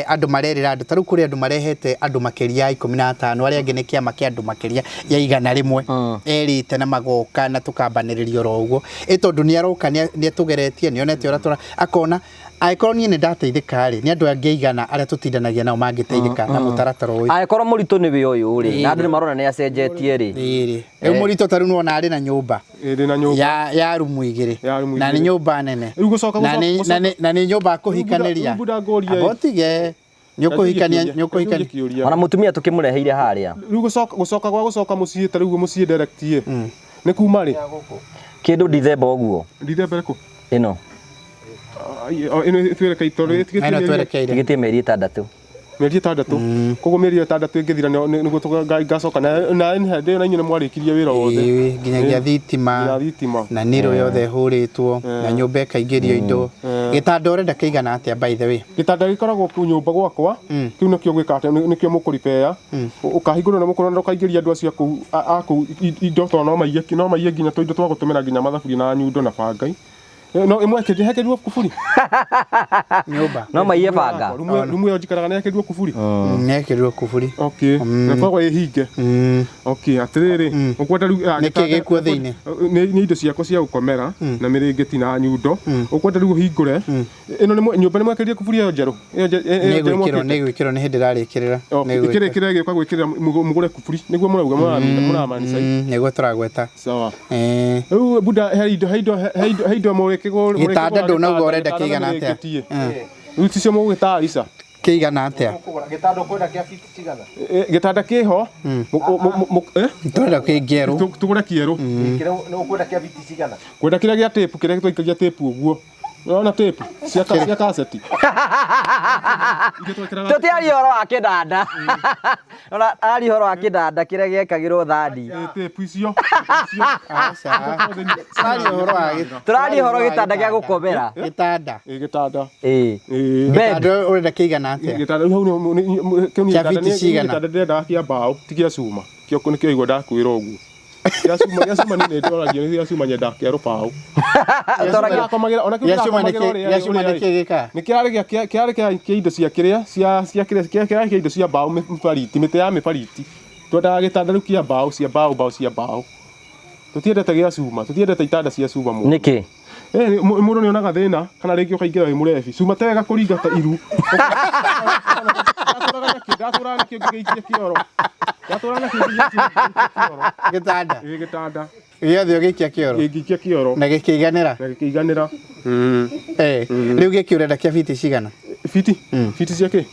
andũ marerĩra andũ tarĩu kũrĩ andũ marehete andũ makĩria 15 arĩa angĩ nĩ kĩama kĩa andũ makĩria ya 100 erĩte na magoka na tũkambanĩrĩrio ro ũguo tondũ nĩ aroka nĩ atũgeretie nĩ onete ũrĩa akona aikorwo niĩ nĩ ndateithĩka rĩ nĩ andũ angĩ 100 arĩa tũtindanagia nao mangĩteithĩka na mũtaratara ũyũ aikorwo mũritũ nĩ we ũyũ rĩ na andũ nĩ marona nĩ acenjetie rĩ rĩu mũritũ tarĩu nĩ wona arĩ na nyũmba ya rumu 2 na nĩ nyũmba nene na nĩ nyũmba kũhikanĩria abotige nyũkũhikania ona mũtumia tũkĩmũreheire harĩa rĩu gũcoka mũciĩ ta rĩu mũciĩ direct nĩ kuma rĩ kĩndũ December ũguo December kũ ĩno twerekeire tigĩtie mĩeri 6 mĩeri 6 koguo mĩeri 6 ĩngĩthira nĩguo ngacoka na hĩndĩ na inyuĩ nĩ mwarĩkirie wĩra wothe nginyagia thitima na nĩro yothe hũrĩtwo na nyũmba ĩkaingĩrio indo gĩtanda ũrenda kĩigana atĩa by the way gĩtanda gĩkoragwo kũ nyũmba gwakwa kĩu nĩkĩo gwĩkate nĩkĩo mũkũripea ũkahingũrwo na mũkũrwo ũkaingĩria andũ acio akũ indo to no maiye nginya tũindo twa gũtũmĩra nginya mathaburia na nyundo na bangai no imwe hekerwo kuburi nyumba no maiye banga rumu yo njikaraga nĩ hekerwo kuburi hekerwo kuburi okay na kwa ihinge okay atiriri ukwenda riu nĩkĩ gĩkuo thĩinĩ nĩ indo ciakwa cia gũkomera na mĩrĩngĩti na nyundo ukwenda riu hingũre ĩno nĩ nyũmba nĩ mwekerie kuburi yo njerũ nĩ gwĩkĩrwo nĩ hĩndĩ rarĩkĩrĩra nĩ gĩkĩra gwĩkĩra mũgũre kuburi nĩguo mũrauga mũramaanisha nĩguo tũragweta sawa rĩu buda heido mũrĩ gĩtanda ndũnauga ũrenda kĩigana atĩa rĩu ticio mũgũgĩtarica kĩigana atĩa gĩtanda ũkwenda kĩa biti cigana gĩtanda kĩho tũrenda kĩngĩerũ tũgũre kĩerũ nĩ ũkwenda kĩa biti cigana kwenda kĩrĩa gĩa tape kĩrĩa twaikagia tape ũguo ona tape cia cassette tũtiari ũhoro wa kĩnanda ona ari ũhoro wa kĩnanda kĩrĩa gĩekagĩrwo thandi tape icio tũrari ũhoro gĩtanda gĩa gũkomera gĩtanda ũrenda kĩigana atĩa gĩtanda ndĩrendaga kĩa mbaũ ti gĩa cuma kĩo nĩkĩo igua ndakwĩra ũguo gĩa cuma nĩ ndoragio nĩ gĩa cuma nyendaga kĩa rũbaũ nĩ kĩarĩ kĩa indo cia kĩrĩa indo cia mbaũ mĩtĩ ya mĩbariti twendaga gĩtanda rĩu kĩa mbaũ cia mbaũ tũtiendete gĩa cuma tũtiendete itanda cia cuma mũno nĩkĩ mũndũ nĩ onaga thĩna kana rĩngĩ ũkaingĩra wĩ mũrebi cuma tega kũringa ta iru ndatũraga nakĩo ngĩgĩikia kĩoro gĩtanda gĩtanda gĩothe ũgĩikia kĩoro na gĩkĩiganĩra rĩu gĩkĩ ũrenda kĩa biti cigana biti cia kĩ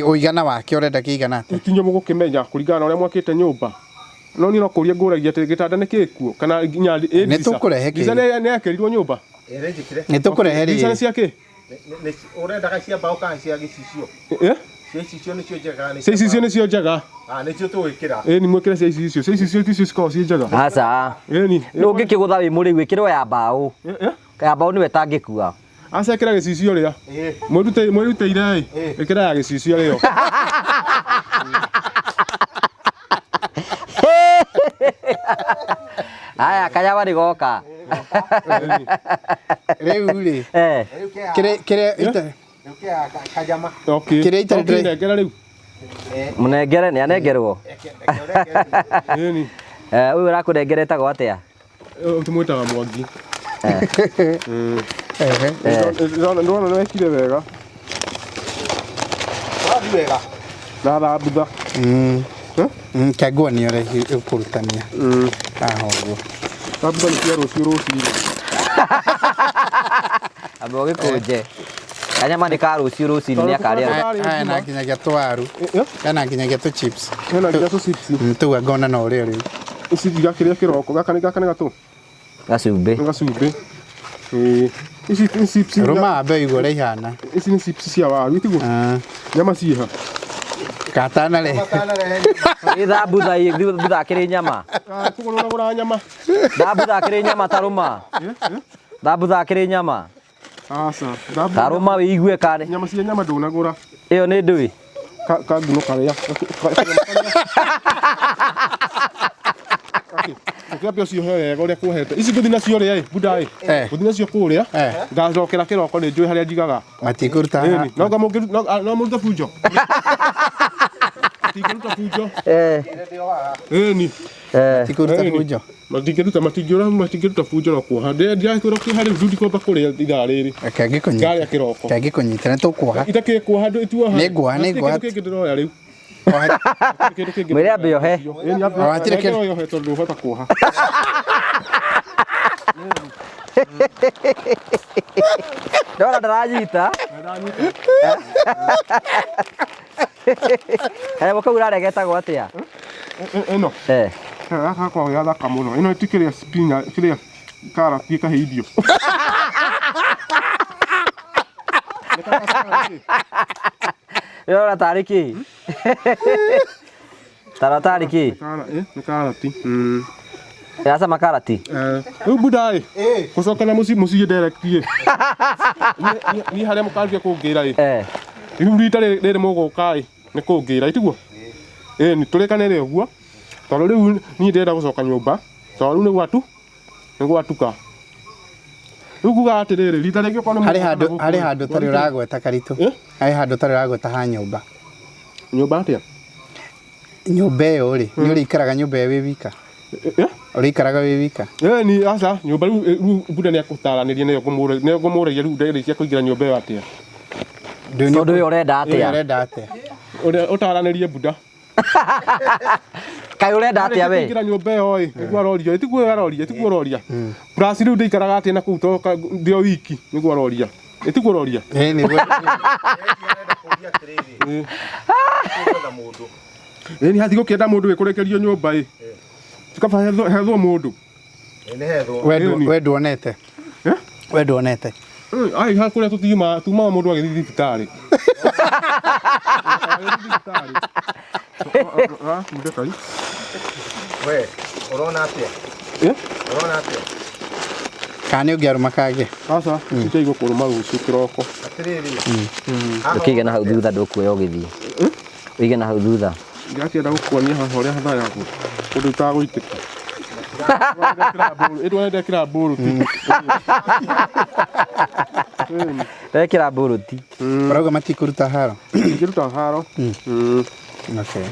ũigana wakĩo ũrenda kĩigana atĩa itinyo mũgũkĩmenya kũringana na ũrĩa mwakĩte nyũmba no niĩ no kũria ngũragia atĩ gĩtanda nĩ gĩkuo kana nginya nĩ tũkũrehe kĩrĩa nĩ yakerirwo nyũmba nĩ tũkũrehe rĩrĩ cia kĩ ũrendaga cia mbaũ kana cia gĩcicio cia icicio nĩcio njega cia icicio nĩcio njega nĩcio tũgwĩkĩra ĩni mwĩkĩre cia icicio ticio cikoragwo ciĩ njega aca ĩni nĩ ũngĩkĩgũtha wĩ mũrĩu wĩkĩrwo ya mbaũ ya mbaũ nĩwe tangĩkua acekĩra gĩcicio rĩa mwĩrutĩire ĩkĩra ya gĩcicio rĩo aya kanyama nĩ goka rĩu rĩ kĩrĩa kanyama kĩrĩa itarĩ ndĩrengera rĩu mũnengere nĩ anengerwo ĩni ũyũ ũrakũnengera etagwo atĩa tũmwĩtaga Mwangi ndona nĩ wekire wega wathi wega na thambutha kĩanguo nĩ ũrehi ũkũrutania haha ũguo thambutha nĩ cia rũciũ rũcinĩ amba ũgĩkũnje Kanyama nĩ ka rũciũ nĩ akarĩa. Aya na nginyagia tũwaru. Kana nginyagia tũ chips. Hena nginya tũ chips. Tũu ngona no ũrĩa rĩu. Ici igakĩrĩa kĩroko gaka nĩ gatũ. Gacumbĩ. Gacumbĩ. Ici chips. Roma mbei gore ihana. Ici nĩ chips cia waru itigo. Nyama ciha. Katana le. Itha butha kĩrĩ nyama. Tũgũra nyama. Butha kĩrĩ nyama tarũma. Butha kĩrĩ nyama. Asa. Tarũma wĩigue kare. Nyama cia nyama ndũnagũra. Ĩyo nĩ ndũĩ. Kangino karĩa. Ũkĩambia cio wega ũrĩa kuohete. Ici ngũthi nacio rĩa Buda ngũthi nacio kũrĩa. Ngacokera kĩroko nĩ njũĩ harĩa njigaga. Matikũruta. No mũrute bunjo. Matikũruta bunjo. Ni. Matikũruta bunjo. Matingĩruta bunjo no kuoha. Ndiakĩrwo harĩ ndudi kwamba kũrĩa ithaa rĩrĩ. Ngarĩa kĩroko. Kũnyita nĩ tũkuoha. Itakĩkuoha ituoha. Nĩ nguoha. Kĩngĩ ndĩroya rĩu. Mwĩre ambe yohe. Atire kĩroko yohe tondũ ndũhota kuoha. Ndora ndaranyita. Mũkau ũraregetagwo atĩa? Ĩno. Gaka kwa gathaka mũno. Ĩno tikĩrĩa spinach, kĩrĩa karati kahĩithio. Ndora tarĩ kĩ? Tarĩ kĩ? Nĩ karati. Yacama karati. Rĩu Buda gũcokana mũciĩ direct Niĩ harĩa mũkanjia kũngĩra rĩu rita rĩrĩ mũgũka nĩ kũngĩra itiguo. Nĩ tũrĩkanĩre ũguo. Tondũ rĩu niĩ ndĩrenda gũcoka nyũmba. Tondũ rĩu nĩ gwatuka. Rĩu kuga atĩrĩrĩ rita rĩngĩ ũkorwo harĩ handũ tarĩ ũragweta Karitũ. Harĩ handũ tarĩ ũragweta ha nyũmba. Nyũmba atĩa? Nyũmba ĩyo rĩ nĩ ũrĩikaraga nyũmba ĩyo wĩ wika. Ũrĩikaraga wĩ wika. Ni aca nyũmba rĩu Buda nĩ akũtaranĩria nĩyo ngũmũũragia rĩu ndĩrĩkia kũingĩra nyũmba ĩyo atĩa. Ũndũ ũyũ ũrenda atĩa? Ũrĩa ũtaranĩrie Buda. Kaĩ ũrenda atĩa we? Kũingĩra nyũmba ĩyo nĩguo aroria. Ĩtiguo ũroria. Plus rĩu ndĩikaraga atĩa na kũu to ndĩ o wiki nĩguo aroria. Ĩtiguo ũroria. Ni hathi gũkĩenda mũndũ wĩkũrekerio nyũmba tukaba hethwo mũndũ. We nduonete. We nduonete. Ai ha kũrĩa tũtiumaga mũndũ agĩthiĩ thibitarĩ. We ũrona atĩa? Ũrona atĩa? Kana ũngĩarũma kangĩ. Aca ikaigwo kũrũma rũciũ kĩroko. Ũkĩige na hau thutha ndũkuoya ũgĩthiĩ. Ũige na hau thutha. Ngakĩenda gũkuonia haha ũrĩa hatha yaku. Ũndũ itagũitĩka. Ndekĩra mbũrũti. Ndekĩra mbũrũti. Ũrauga matikũruta haro. Ingĩruta haro. Okay.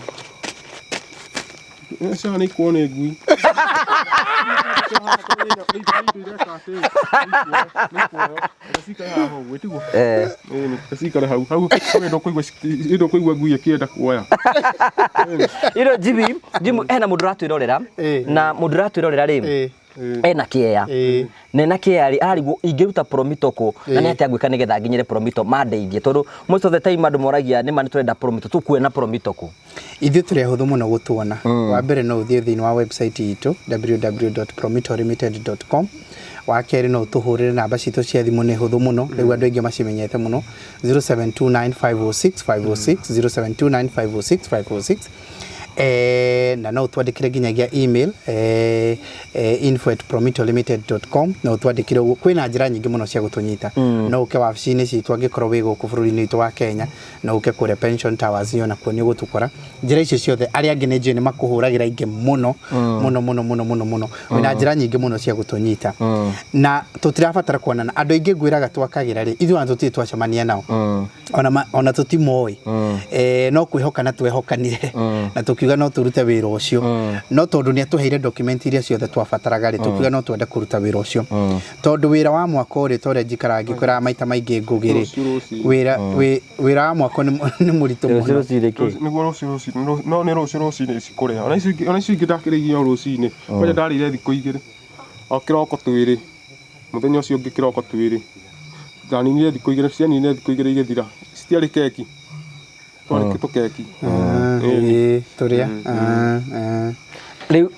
Esa nĩ ikuo nĩ ngui. Cikare hau ndũkũigua ngui ĩkĩenda kuoya. Iro Jimmy hena mũndũ ũratwĩrorera na mũndũ ũratwĩrorera rĩ ena kĩeya na ena kĩeya rĩ arigwo ingĩruta promito kũ na nĩ atĩa ngwĩka nĩgetha nginyĩre promito mandeithie tondũ most of the time andũ moragia nĩ mani tũrenda promito tũkuona promito kũ. Ithuĩ tũrĩ ahũthũ mũno gũtuona. Wa mbere no ũthiĩ thĩinĩ wa website itũ www.promitorlimited.com. Wa kerĩ no ũtũhũrĩre namba citũ cia thimũ nĩ hũthũ mũno rĩu andũ aingĩ macimenyete mũno 0729506506 0729506506 na no ũtwandĩkĩre nginyagia email info@promitorlimited.com no ũtwandĩkĩre ũguo. Kwĩna njĩra nyingĩ mũno cia gũtũnyita. No ũke wabici-inĩ citũ angĩkorwo wĩ gũkũ bũrũri-inĩ witũ wa Kenya no ũke kũrĩa Pension Towers ĩyo nakuo nĩ ũgũtũkora. Njĩra icio ciothe arĩa angĩ nĩ njũĩ nĩ makũhũragĩra ingĩ mũno mũno. Kwĩna njĩra nyingĩ mũno cia gũtũnyita na tũtirabatara kuonana. Andũ aingĩ ngwĩraga twakagĩra rĩ ithuĩ ona tũtirĩ twacemania nao ona tũtimoĩ no kwĩhoka na twehokanire na tũkiuga no tũrute wĩra ũcio no tondũ nĩ atũheire document iria ciothe twabataraga rĩ tũkiuga no twende kũruta wĩra ũcio tondũ wĩra wa mwaka ũrĩ tondũ njikara ngĩkwĩra maita maingĩ ngũgĩrĩ wĩra wa mwaka nĩ mũritũ mũno. Nĩguo rũciũ no nĩ rũciũ rũcinĩ cikũrĩa ona icio ingĩ ndakĩrĩgia rũcinĩ kwanja ndarĩire thikũ igĩrĩ o kĩroko twĩrĩ mũthenya ũcio ũngĩ kĩroko twĩrĩ Ndani ni thikũ igĩrĩ ciani ni thikũ igĩrĩ igĩthira. Citiarĩ keki. Twarĩ kĩtũ keki. Tũrĩa. Rĩu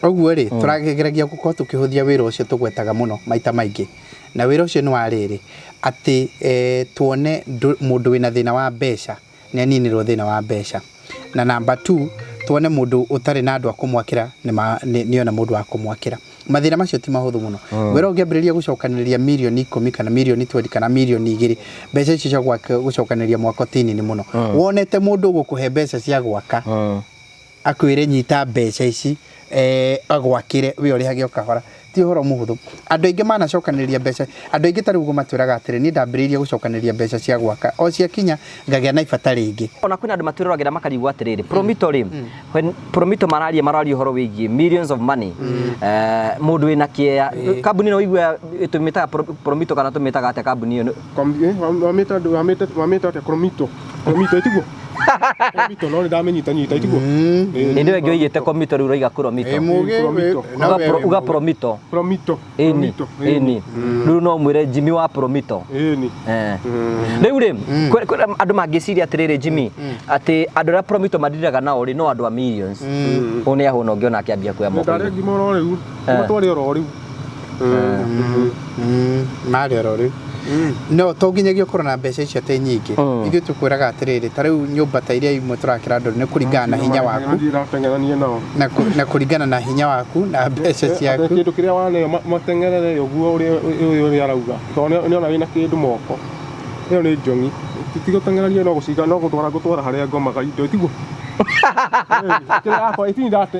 Ũguo rĩ tũrageragia gũkorwo tũkĩhũthia wĩra ũcio tũgwetaga mũno maita maingĩ. Na wĩra ũcio nĩ wa rĩrĩ atĩ tuone mũndũ wĩna thĩna wa mbeca nĩ aninĩrwo thĩna wa mbeca. Na number 2 tuone mũndũ ũtarĩ na andũ a kũmwakĩra nĩ ona mũndũ wa kũmwakĩra. Mathĩna macio ti mahũthũ mũno. Wĩra ũngĩambĩrĩria gũcokanĩrĩria mirioni 10 kana mirioni 20 kana mirioni 2 mbeca icio cia gũcokanĩrĩria mwaka tinini mũno. Wonete mũndũ ũgũkũhe mbeca cia gwaka akwĩre nyita mbeca ici agwakire we ũrĩhage o kahora ti ũhoro mũhũthũ. Andũ aingĩ manacokanĩrĩria mbeca, andũ aingĩ tarĩ ũguo matwĩraga atĩrĩ ni ndambĩrĩirie gũcokanĩrĩria mbeca cia gwaka o cia kinya ngagĩa na ibata rĩngĩ. Ona kwĩna andũ matwĩragĩra makarigwo atĩrĩrĩ Promito rĩ when Promito mararia ũhoro wĩgiĩ millions of money mũndũ wĩna kĩeya kambuni no igwe ĩtũmĩtaga Promito kana tũmĩtaga atĩa kambuni ĩyo wamĩta atĩa Promito ĩtiguo Promito no ndamenyita ĩtiguo ndio ĩngĩ oigĩte Promito rĩu roiga Promito uga Promito ĩni rĩu no mwĩre Jimmy wa Promito rĩu rĩ andũ mangĩciria atĩrĩrĩ Jimmy atĩ andũ arĩa Promito mathiraga nao rĩ no andũ a millions ũnĩ ahũna ũngĩona akĩambia kuoya moko ngima oro rĩu matwarĩ oro rĩu marĩ oro rĩu no to nginyagia ũkorwo na mbeca icio atĩ nyingĩ ithuĩ tũkwĩraga atĩrĩrĩ ta rĩu nyũmba ta iria imwe tũrakĩra andũ nĩ kũringana na hinya waku na kũringana na hinya waku na mbeca ciaku kĩndũ kĩrĩa waneo mateng'erere ũguo ũrĩa arauga tondũ nĩona wĩna kĩndũ moko ĩyo nĩ njongi tigũteng'erania no gũtwara harĩa ngomaga indo ĩtiguo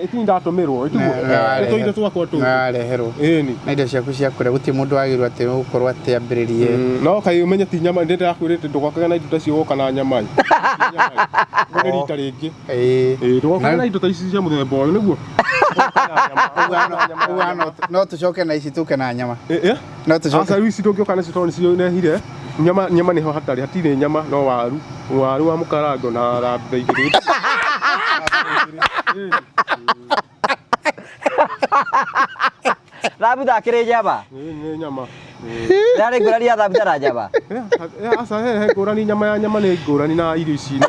itindatũmĩrwo ĩtũire twakwa nareherwo na indo ciaku cia kũrĩa gũtirĩ mũndũ wagĩrĩirwo atĩ gũkorwo atĩ ambĩrĩrie no kaĩ ũmenye ti nyama ndĩrakwĩrĩte ndũgokage na indo ta cio woka na nyama nĩ rita rĩngĩ ndũgokage na indo ta ici cia mũthemba ũyũ nĩguo no tũcoke na ici tũke na nyama no tũcoke ici tũngĩoka nacio tondũ nĩcio nehire nyama nĩho hatirĩ nyama no waru wa mũkarango na rambe igĩrĩ Rabu dakire jaba. Ni nyama. Dari ngurani ya rabu dara jaba. Asa he ngurani nyama ni ngurani na irio ici.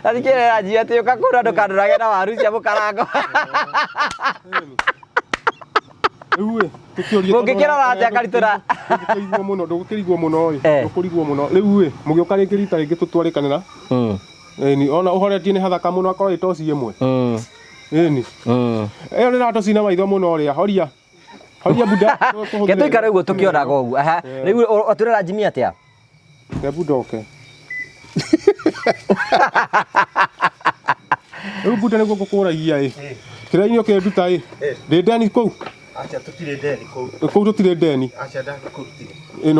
Tadi kire aji ati ukakura ndukandurage na waru cia mukarango. Uwe tukioria mungikira raja karitura ndũkĩrigwo mũno rĩu we mũgĩoka rĩngĩ rita rĩngĩ tũtwarĩkanĩra ni ona ũhoretie nĩ hathaka mũno akorwo itoci ĩmwe ni ĩyo nĩ ratocina maitho mũno ũrĩa horia buda gĩtũikara ũguo tũkĩonaga ũguo rĩu atũrera Jimmy atĩa budoke rĩu buda nĩguo ngũkũragia kĩrĩa-inĩ ũkĩnduta ndĩ ndeni kũu acha tutire deni kũu tũtirĩ ndeni acha ndakũrutire nĩ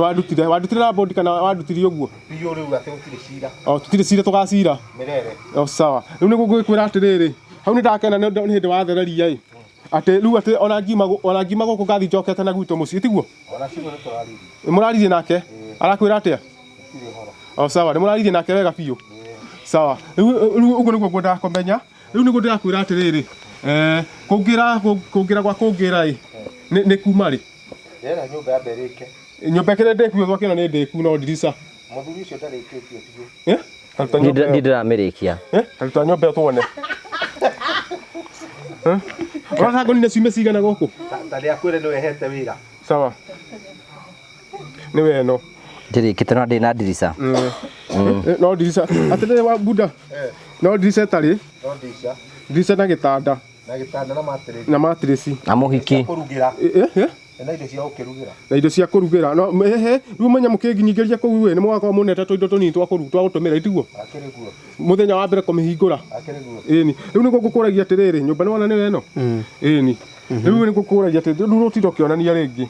wandutire na bondi kana wandutire ũguo biyo rĩu atĩ gũtirĩ cira tutirĩ cira tũgacira merere sawa rĩu nĩ ngũkwĩra atĩrĩrĩ hau nĩ ndakena nĩ hĩndĩ wathereria atĩ rĩu atĩ ona ngima gũkũ ngathi njokete na gwitũ mũciĩ tiguo mũraririe nake arakwĩra atĩa sawa nĩ mũraririe nake wega biũ sawa rĩu ũguo nĩguo ngwendaga kũmenya rĩu nĩguo ndĩrakwĩra atĩrĩrĩ kũngira gwa kũngira nĩ kuma rĩ ndĩra nyũmba ya mberĩke nyũmba kĩrĩa ndĩkuo gwakĩona nĩ ndĩku no ndirisa mũthuri ũcio ndarĩkĩtie biũ ndĩramĩrĩkia taruta nyũmba tuone ona ngoni ciume cigana gũkũ tarĩ akwĩre nĩ wehete wĩra sawa nĩ weno ndĩrĩkĩte no ndĩ na ndirisa no ndirisa atĩrĩrĩ wa buda no ndirisa tarĩ no ndirisa ndirisa na gĩtanda na matress na mũhiki kũrugĩra na indo cia gũkĩrugĩra na indo cia kũrugĩra no rĩu menya mũkĩnginyingĩria kũu we nĩ mũgakorwo mũnete tũindo tũnini twa gũtũmĩra itiguo mũthenya wa mbere kũmĩhingũra ĩni rĩu nĩguo ngũkũragia atĩrĩrĩ nyũmba nĩwona nĩ weno ĩni rĩu nĩ ngũkũragia atĩ rĩu rũtindo kĩonania rĩngĩ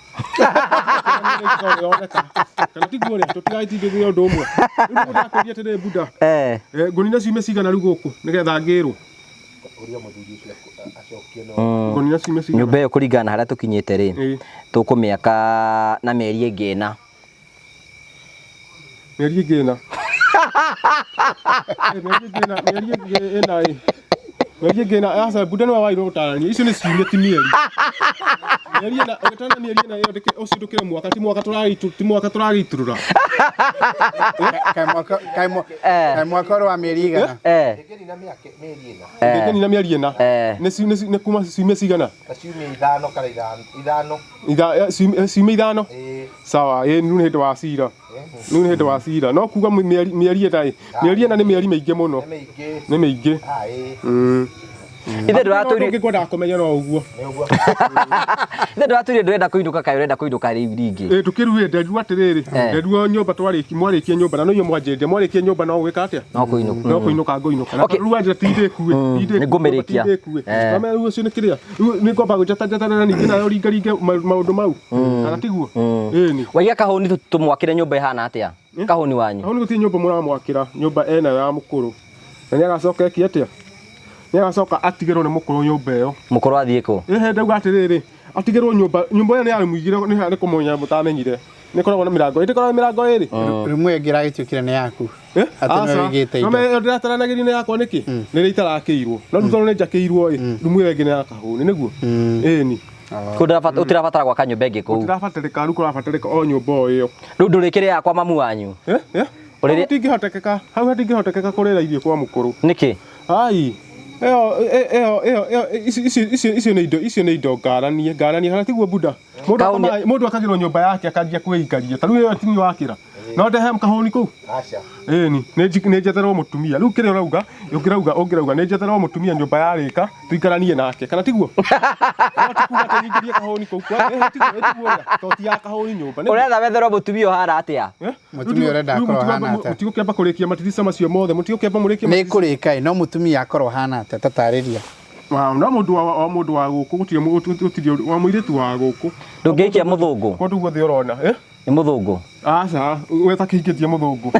kana tiguo rĩa tũtigagĩtindĩthia ũndũ ũmwe rĩu ngũkũria atĩrĩrĩ buda ngũnina ciume cigana rĩu gũkũ nĩgetha ngĩrwo nyũmba ĩyo kũringana na harĩa tũkinyĩte rĩ tũkũmĩaka na mĩeri ĩngĩ ĩna mĩeri ĩngĩ ĩna aca buda nĩwe wairwo gũtarania icio nĩ ciumia ti mĩeri Mĩeri na ũgĩtana mĩeri na yo ndike ũcindũkĩre mwaka ti mwaka tũragiturura. Kai mwaka wa mĩeri igana. Ngeni na mĩeri ĩna. Ngeni na mĩeri ĩna. Nĩ kuma ciumia cigana? Ciumia ithano kana ithano. Ciumia ithano. Sawa, rĩu nĩ hĩndĩ wa cira. Rĩu nĩ hĩndĩ wa cira. No kuga mĩeri ĩna nĩ mĩeri mĩingĩ mũno. Nĩ mĩingĩ. Ithe ndũratũire ngĩkwenda kũmenya no ũguo. Ithe ndũratũire ndũrenda kũinũka kaĩ ũrenda kũinũka rĩu rĩngĩ. Tũkĩruĩte nderu atĩrĩrĩ. Nderu nyũmba mwarĩkia nyũmba na no inyuĩ mwanjĩrĩria mwarĩkia nyũmba no gwĩka atĩa? No kũinũka. No kũinũka ngũinũka. Na rĩu wanjĩra ti ndĩkuĩ. Nĩ ngũmĩrĩkia. Mama rĩu ũcio nĩ kĩrĩa. Rĩu nĩ ngomba gũjata na ningĩ nayo ringaringe maũndũ mau. Kana tiguo? Ĩni. Waiya kahũni tũmwakĩre nyũmba ĩhana atĩa? Kahũni wanyu. Kahũni gũtirĩ nyũmba mũramwakĩra. Nyũmba ena ya mũkũrũ. Na nĩ agacoka eki atĩa? Nĩ agacoka atigĩrwo nĩ mũkũrũ nyũmba ĩyo. Mũkũrũ athiĩ kũ? Ndauga atĩrĩrĩ, atigĩrwo nyũmba ĩyo nĩ yarĩ mũigire nĩ kũmonya mũtamenyire. Nĩ koragwo na mĩrango. Ĩtĩkoragwo na mĩrango ĩrĩ. Rĩmwe ĩngĩragĩtuĩkire nĩ yaku. Atĩ nĩ wĩigĩte indo. No ndĩrataranagĩria yakwa nĩkĩ? Nĩ rĩ itarakĩirwo. No rĩu tondũ nĩ njakĩirwo ĩ, rumu ĩyo ĩngĩ nĩ ya kahũni nĩguo. Ĩni. Ũtirabatara gwaka nyũmba ĩngĩ kũu. Ũtirabatarĩka rĩu kũrabatarĩka o nyũmba o ĩyo. Rĩu ndũrĩkĩrĩa yakwa mamu wanyu. Hatingĩhotekeka. Hau hatingĩhotekeka kũrĩra irio kwa mũkũrũ. Nĩkĩ? Ai. Icio nĩ indo ngaranie kana tiguo Buda. Mũndũ akagĩrwo nyũmba yake akanjia kwĩikaria. Ta rĩu ĩyo ti wakĩra. No ndehe kahũni kũu. Aca. Ĩni, nĩ njetherwo mũtumia. Rĩu kĩrĩa ũrauga, ũngĩrauga nĩ njetherwo mũtumia nyũmba yarĩka, tuikaranie nake. Kana tiguo? No tikuga atĩ nyingĩrie kahũni kũu. Tiguo to ti ya kahũni nyũmba. Ũrenda wetherwo mũtumia ũhana atĩa? Mũtumia ũrenda akorwo hana atĩa? Mũtigũkĩamba kũrĩkia matirica macio mothe. Mũtigũkĩamba mũrĩkie. Nĩ kũrĩka no mũtumia akorwo hana atĩa tatarĩria. No mũndũ wa gũkũ gũtirĩ wa mũirĩtu wa gũkũ. Ndũngĩikia mũthũngũ. Kũndũ guothe ũrona, Nĩ mũthũngũ. Aca, we takĩhingĩtie mũthũngũ.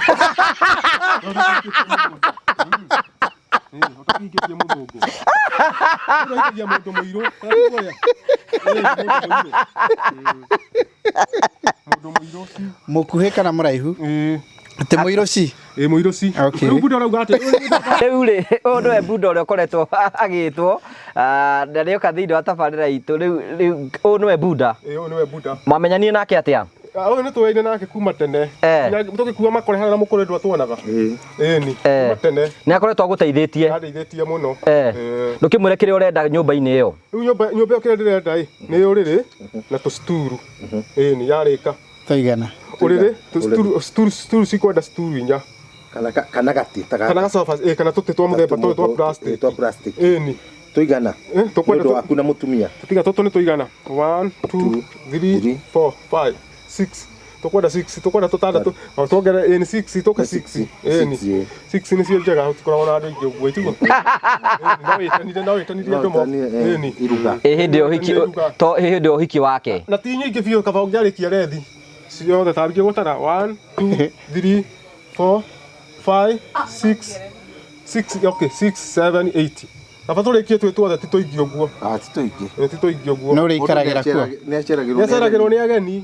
Takĩhingĩtie mũthũngũ. Ũraikagia mũndũ mũirũ. Mũndũ mũirũ. Mũkuhĩ kana mũraihu? Atĩ mũirũ ci. Mũirũ ci. Rĩu Buda arauga atĩ. Rĩu rĩ, ũyũ nĩwe Buda ũrĩa ũkoretwo agĩtwo na nĩoka thĩinĩ wa tabarĩra itũ. Rĩu ũyũ nĩwe Buda. Ũyũ nĩwe Buda. Mwamenyanire nake atĩa? Ũyũ nĩ tũĩine nake kuma tene. Tũgĩkua makore hana mũkũrũ twatuonaga. Ĩni. Kuma tene. Nĩ akoretwo agũteithĩtie. Andeithĩtie mũno. Ndũkĩmwĩre kĩrĩa ũrenda nyũmba-inĩ ĩyo. Rĩu nyũmba ĩyo kĩrĩa ndĩrenda nĩ ũrĩrĩ na tũsturu. Ĩni yarĩka. Tũigana. Ũrĩrĩ sturu cikwenda sturu inya. Kana gatĩ kana gacofa kana tũtĩ twa mũthemba twa plastic. Ĩni. Tũigana. Tũkwenda waku na mũtumia. Tũtiga tũtũ nĩ tũigana. 1 2 3 4 5 6. Tũkwenda 6, tũkwenda tũtandatũ. Tuongere ĩni 6, tũke 6. Ĩni. 6 nĩcio njega tũkoragwo na andũ aingĩ ũguo itigo. No wĩtanire andũ mo. Ĩni. Hĩndĩ ya ũhiki wake. Na ti nyingĩ biũ kaba ũngĩarĩkia rethi. Ciothe tambie gũtara 1 2 3 4 5 6 okay 6 7 8. Kaba tũrĩkie twĩ tuothe ti tũingĩ ũguo. Ti tũingĩ. Ti tũingĩ ũguo. No ũrĩikaragĩra kuo. Nĩ aceragĩrwo nĩ ageni.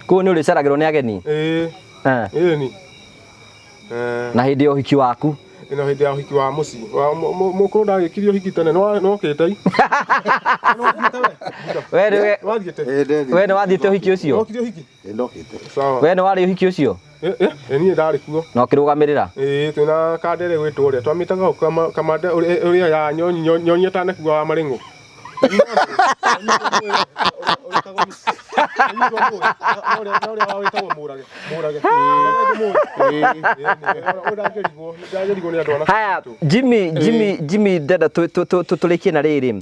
Kũu nĩ ũrĩceragĩrwo nĩ ageni. Ĩni. Na hĩndĩ ya ũhiki waku. Ĩno hĩndĩ ya ũhiki wa mũciĩ. Mũkũrũ ndagĩkirie ũhiki tene no kĩte. We nĩ wathiĩte ũhiki ũcio? Nokire ũhiki? Ndokĩte. Sawa. We nĩ warĩ ũhiki ũcio? Niĩ ndarĩ kuo. Na ũkĩrũgamĩrĩra? Twĩna kandere gwĩtwo ũrĩa twamĩtaga kamande ũrĩa ya nyonyi atanakua wa marĩng'ũ. Haya, Jimmy ndenda tũrĩkie na rĩrĩ.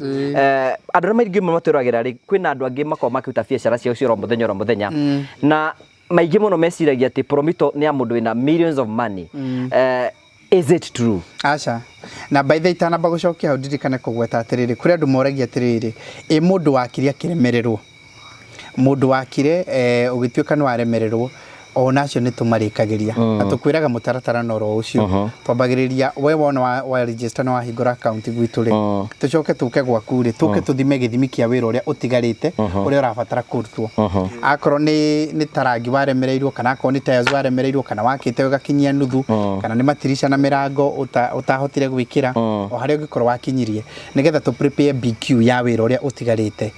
Andũ arĩa maingĩ matũragĩra rĩ, kwĩna andũ angĩ makoragwo makĩruta biacara ciao cia oro mũthenya na maingĩ mũno meciragia atĩ Promito nĩ ya mũndũ wĩna millions of money. Is it true? Aca. Na by the way itanamba gũcokia hau ndirikane kũgweta atĩrĩrĩ, kũrĩ andũ moragia atĩrĩrĩ, mũndũ wakire akĩremererwo. Mũndũ wakire ũgĩtuĩka nĩ waremererwo, onacio nĩ tũmarĩkagĩria na tũkwĩraga mũtaratara noro ũcio twambagĩrĩria we wona wa register na wahingũra account gwitũ rĩ tũcoke tũke gwaku rĩ tũke tũthime gĩthimi kĩa wĩra ũrĩa ũtigarĩte ũrĩa ũrabatara kũrutwo akorwo nĩ tarangi waremereirwo kana akorwo nĩ tires waremereirwo kana wakĩte ũgakinyia nuthu kana nĩ matirisha na mĩrango ũtahotire gwĩkĩra o harĩa ũngĩkorwo wakinyirie nĩgetha tũ prepare BQ ya wĩra ũrĩa ũtigarĩte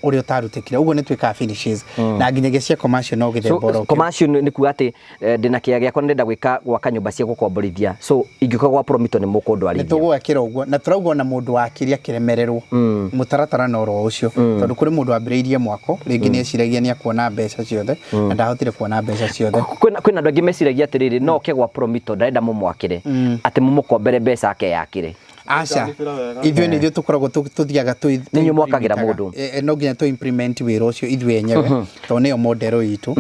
ũrĩa ũtarutĩkire ũguo nĩ twĩkaga finishes na nginyagia cia commercial no gĩthemba commercial nĩ kuga atĩ ndĩna kĩaya gĩakwa ndĩrenda gwĩka gwaka nyũmba cia gũkomborithia so ingĩka gwa Promito nĩ mũkũndwarithia nĩ tũgwakĩra ũguo na tũrauga na mũndũ wakĩria kĩremererwo mũtaratara no ro ũcio tondũ kũrĩ mũndũ ambĩrĩirie mwako rĩngĩ nĩ eciragia nĩ akuona mbeca ciothe na ndahotire kuona mbeca ciothe kwĩna andũ angĩ meciragia atĩrĩrĩ no ke gwa Promito ndarenda mũmwakĩre atĩ mũmũkombere mbeca ake yakĩre aca ithuĩ nĩ ithuĩ tũkoragwo tũthiaga nĩ mwakagĩra mũndũ no nginya tũ implement wĩra ũcio ithuĩ enyewe tondũ nĩyo modero itũ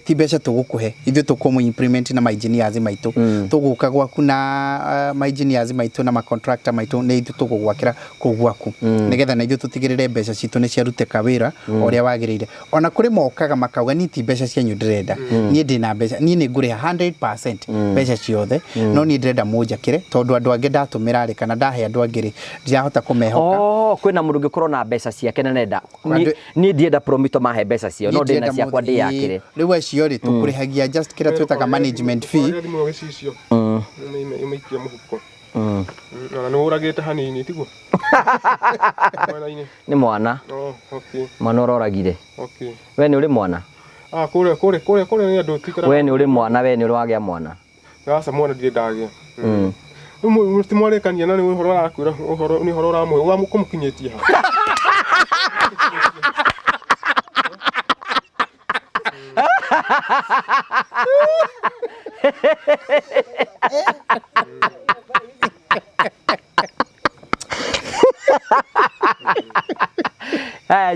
ti mbeca tũgũkũhe ithuĩ tũkũmũ implement na engineers maitũ tũgũka gwaku na engineers maitũ na contractor maitũ nĩ ithuĩ tũgũgwakĩra kũu gwaku nĩgetha na ithuĩ tũtigĩrĩre mbeca citũ nĩ ciarutĩka wĩra ũrĩa wagĩrĩire ona kũrĩ mokaga makauga ni ti mbeca cianyu ndĩrenda niĩ ndĩna mbeca niĩ nĩ ngũrĩha 100% mbeca ciothe no niĩ ndĩrenda mũnjakĩre tondũ andũ angĩ ndatũmĩra kana ndahe andũ angĩ ndirahota kũmehoka kwĩna mũndũ ũngĩkorwo na mbeca ciake na nenda niĩ ndienda Promito mahe mbeca cio no ndĩna ciakwa ndĩyakĩre rĩu acio rĩ tũkũrĩhagia just kĩrĩa twĩtaga management fee imaikia mũhuko na nĩ ũragĩte hanini tiguo nĩ mwana mwana ũroragire we nĩ ũrĩ mwana kũrĩa nĩ andũ tikara we nĩ ũrĩ mwana we nĩ ũrwagĩa mwana gasa mwana ndirĩ ndagĩa mwarĩkania na nĩ ũhoro arakwĩra nĩ ũhoro ũramwe ũkamũkinyĩtie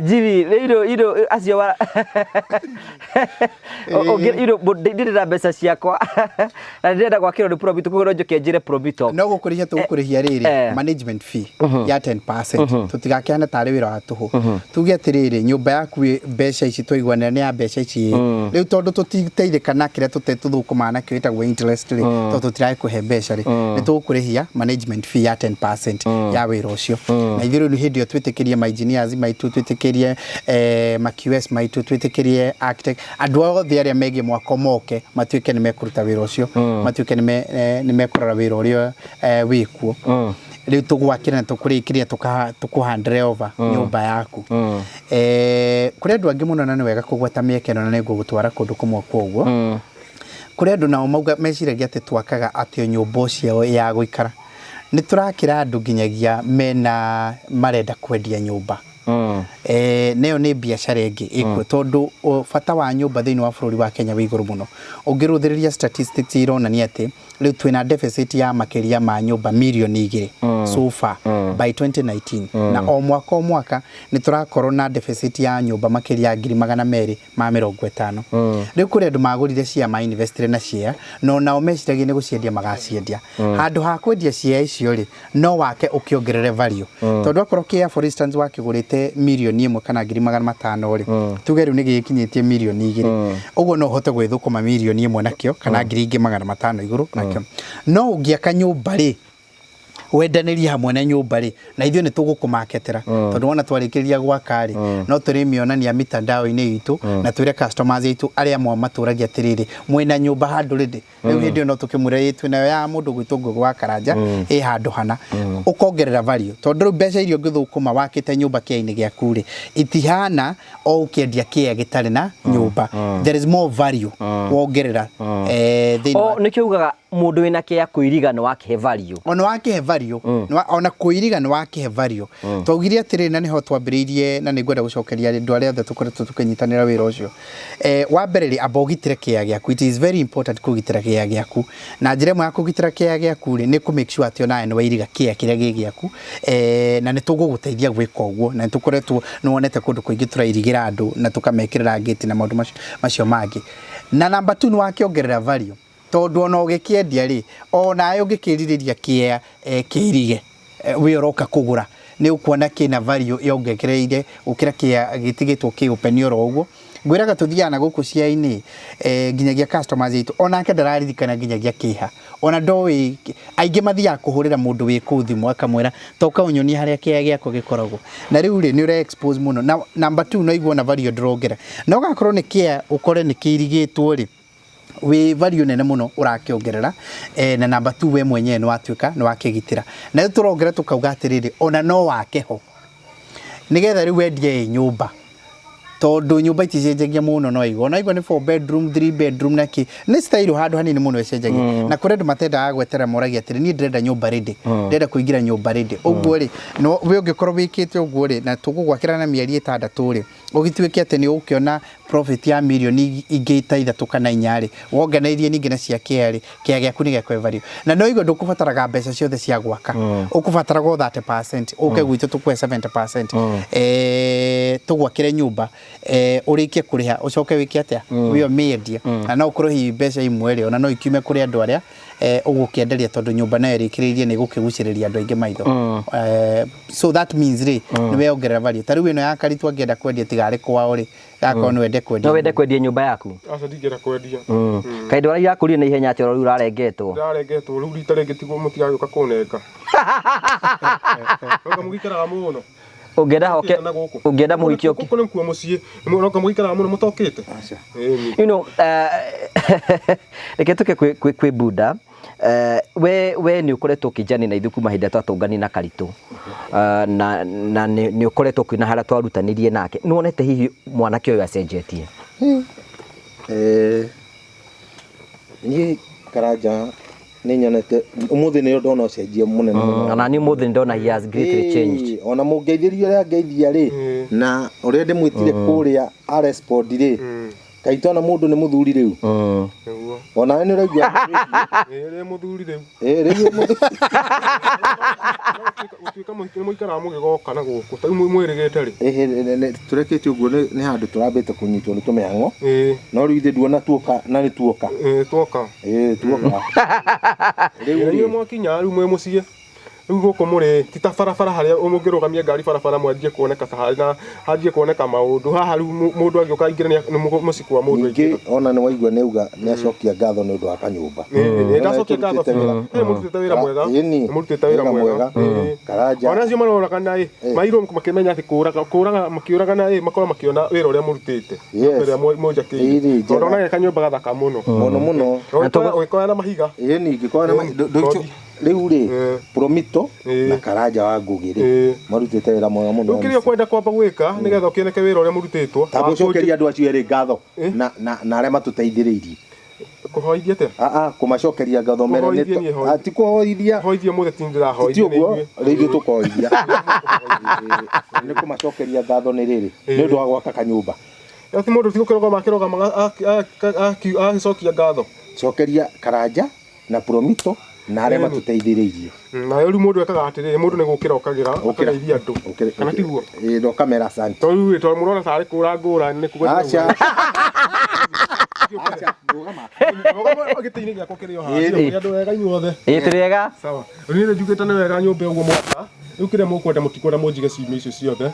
Jiri ido acio wa ndĩrenda mbeca ciakwa na ndĩrenda gwakĩrwo nĩ Promito kũgũrwo njoke njĩre Promito no gũkũrĩhia tũgũkũrĩhia rĩrĩ management fee ya 10% tũtigakĩana tarĩ wĩra wa tũhũ tuge atĩrĩrĩ nyũmba yaku mbeca ici twaiguanĩra nĩ ya mbeca ici rĩu tondũ tũtiteithĩka na kĩrĩa tũthũkũmaga nakĩo ĩtagwo interest rĩ tondũ tũtiraĩ kũhe mbeca rĩ nĩ tũgũkũrĩhia management fee ya 10% ya wĩra ũcio na ithuĩ rĩu hĩndĩ ĩyo twĩtĩkĩrie engineers maitũ twĩtĩkĩrie ma QS maitũ twĩtĩkĩrie architect andũ othe arĩa megie mwako moke matuĩke nĩ mekũruta wĩra ũcio matuĩke nĩ mekũrora wĩra ũrĩa wĩkuo rĩu tũgwakĩra na tũkũrĩkĩria tũkũhandre over nyũmba yaku kũrĩ andũ angĩ mũno na nĩ wega kũgweta mĩeke ĩno na nĩ ngũgũtwara kũndũ kũmwe kwoguo kũrĩ andũ nao mauga meciragia atĩ twakaga atĩ nyũmba ũcio ya gũikara nĩ tũrakĩra andũ nginyagia mena marenda kwendia nyũmba neyo nĩ biacara ĩngĩ ĩkuo tondũ bata wa nyũmba thĩinĩ wa bũrũri wa Kenya wĩ igũrũ mũno ũngĩrũthĩrĩria statistics ironania atĩ rĩu twĩna deficit ya makĩria ma nyũmba mirioni 2 so far by 2019 na o mwaka nĩ tũrakorwo na deficit ya nyũmba makĩria ya 250 rĩu kũrĩ andũ magũrire share ma invested na share no nao meciragia nĩ gũciendia magaciendia handũ ha kwendia share icio rĩ no wake ũkĩongerere value tondũ akorwo kia for instance wakĩgũrĩte mirioni 1 kana 500 rĩ tuge rĩu nĩ gĩkinyĩtie mirioni 2 ũguo no hote gwĩthũkũma mirioni 1 nakĩo kana 500 igũrũ nakĩo no ũngĩaka nyũmba rĩ wendanĩria hamwe na nyũmba rĩ na ithuĩ nĩ tũgũkũmaketera tondũ wona twarĩkĩria gwaka rĩ no tũrĩmĩonania mitandao-inĩ itũ na twĩre customers aitũ arĩa matũragia atĩrĩrĩ mwĩna nyũmba handũ rĩndĩ rĩu hĩndĩ ĩyo no tũkĩmwĩra twĩnayo ya mũndũ gwĩtũ gwa Karanja ĩ handũ hana ũkongerera value tondũ rĩu mbeca irio ngĩthũkũma wakĩte nyũmba kĩainĩ gĩaku rĩ itihana o ũkĩendia kĩaya gĩtarĩ na nyũmba there is more value wongerera nĩkĩo ugaga mũndũ wĩna kĩaya kũiriga nĩ wakĩhe value ona wakĩhe value ona kũiriga nĩ wakĩhe value twaugire atĩrĩ na nĩho twambĩrĩirie na nĩngwenda gũcokeria andũ arĩa othe tũkoretwo tũkĩnyitanĩra wĩra ũcio wa mbere rĩ amba ũgitĩre kĩaya gĩaku it is very important kũgitĩra kĩaya gĩaku na njĩra ĩmwe ya kũgitĩra kĩaya gĩaku rĩ nĩ kũ make sure atĩ onawe nĩ wairiga kĩaya kĩrĩa gĩ gĩaku na nĩ tũgũgũteithia gwĩka ũguo na nĩtũkoretwo nĩ wonete kũndũ kũingĩ tũrairigĩra andũ na tũkamekĩrĩra gate na maũndũ macio mangĩ na namba 2 nĩ wakĩongerera value tondũ ona ũgĩkĩendia rĩ ona ũngĩkĩrirĩria kĩaya kĩirige we ũroka kũgũra nĩ ũkuona kĩna value yongereire ũkĩra kĩaya gĩtigĩtwo kĩ open oro ũguo ngwiraga tuthiana guku cia-ini nginyagia customers itu onake ndararirikana nginyagia kiha ona ndowi aingi mathia kuhurira mundu wi kuthimu akamwira toka unyonia haria kiha giako gikoragwo na riu ri ni ure expose muno na number 2 no igwo na value ndrogera no gakorwo ni kiha ukore ni kirigitwo ri we value nene muno urakiongerera na number 2 we mwenyewe ni watuika ni wakigitira na turongera tukauga atiriri ona no wakeho nigetha riu wendie nyumba tondu nyumba iticenjagia muno no igwo ni 4 bedroom 3 bedroom naki ni style handu hanini muno icenjagia na kure ndu matenda gwetera moragia atiri ni ndenda nyumba ready ndenda kuingira nyumba ready uguo ri no we ungikorwo wikite uguo ri na tugugwakira na mieri 6 ri ugituike ati ni ukiona profit ya milioni ingi ta 3 kana 4 ri wonganairie ningi na cia kiari kia giaku ni gakwe value na no igwo ndukubataraga mbeca ciothe cia gwaka ukubataraga 30% uke gwitu tukwe 70% tugwakire nyumba urikie kuriha ucoke wiki atia wiyo media na no ukorwo hi mbeca imwe ri ona no ikiume kuri andu aria ugukienderia tondu nyumba nayo rikiririe ni gukiguciriria andu aingi maitho so that means ri ni we ongerera value tariu ino ya karitwa ngienda kwendia tigari kwao ri gako no wende kwendia no wende kwendia nyumba yaku aca ndingera kwendia kaindi ora yakuri na ihenya atio riu rarengetwo riu rita ringi tiguo mutigagiuka kunenga oka mugikaraga muno ungienda muhikio kuko nkuo mucie muroka mugikaraga muno mutokite aca you know reketuke kwi Buda we ni ukoretwo kijani na ithuku mahinda twatungani na Karitu na ni ukoretwo kwina haria twarutanirie nake nuonete hihi mwanake uyu acenjetie ni Karanja ni nyonete umuthi ni ndona ucenjie munene na ni umuthi ndona he has greatly changed ona mungeithirio ria ngeithia ri na uria ndimwitire kuria arespond ri kaitona mundu ni muthuri riu ona ni raigua ri muthuri riu riu utuika muikara mugigoka na guku ta mwirigite ri turekete uguo ni handu turambite kunyitwo ni tumeango no riu ithe duona tuoka na ni tuoka tuoka tuoka riu mwakinya riu mwe mucie riu guku muri tita barabara haria umugirugamia ngari barabara mwanjie kuoneka ta na hanjie kuoneka maundu haha riu mundu angioka ingira ni musiku wa mundu ingi ona ni waigua neuga ni acokia ngatho ni undu wa kanyumba ndacokia ngatho murutite wira mwega murutite wira mwega Karanja ona cio marora na mairo makimenya ati kuraga makiuraga na makora makiona wira uria murutite mbere moja kii tondu ona kanyumba gathaka muno muno ugikoya na mahiga ni ngikoya na riu ri Promito na Karanja wa Ngugi ri marutite wira mwega muno ukiria kwenda kwamba gwika nigetha ukioneke wira uria murutitwo tabucokeria andu acio eri ngatho na aria matuteithiririe kuhoithia te kumacokeria ngatho mere ni ati kuhoithia muthe tindira hoithia tiguo riu tukoithia ni kumacokeria ngatho ni riri ni undu wa gwaka kanyumba ati mundu tigukiroga makiroga agicokia ngatho cokeria Karanja na Promito na aria matuteithiririe na riu mundu ekaga atiriri mundu ni gukira okagira ukageithia andu kana tiguo no kamera asante tondu to murona tari kura ngura ni kugo acha gitini gya kukirio ha andu wega inyuothe itirega sawa ni njugite ni wega nyumba uguo mwaka riu kire mukwenda mutikwenda munjige ciumia icio ciothe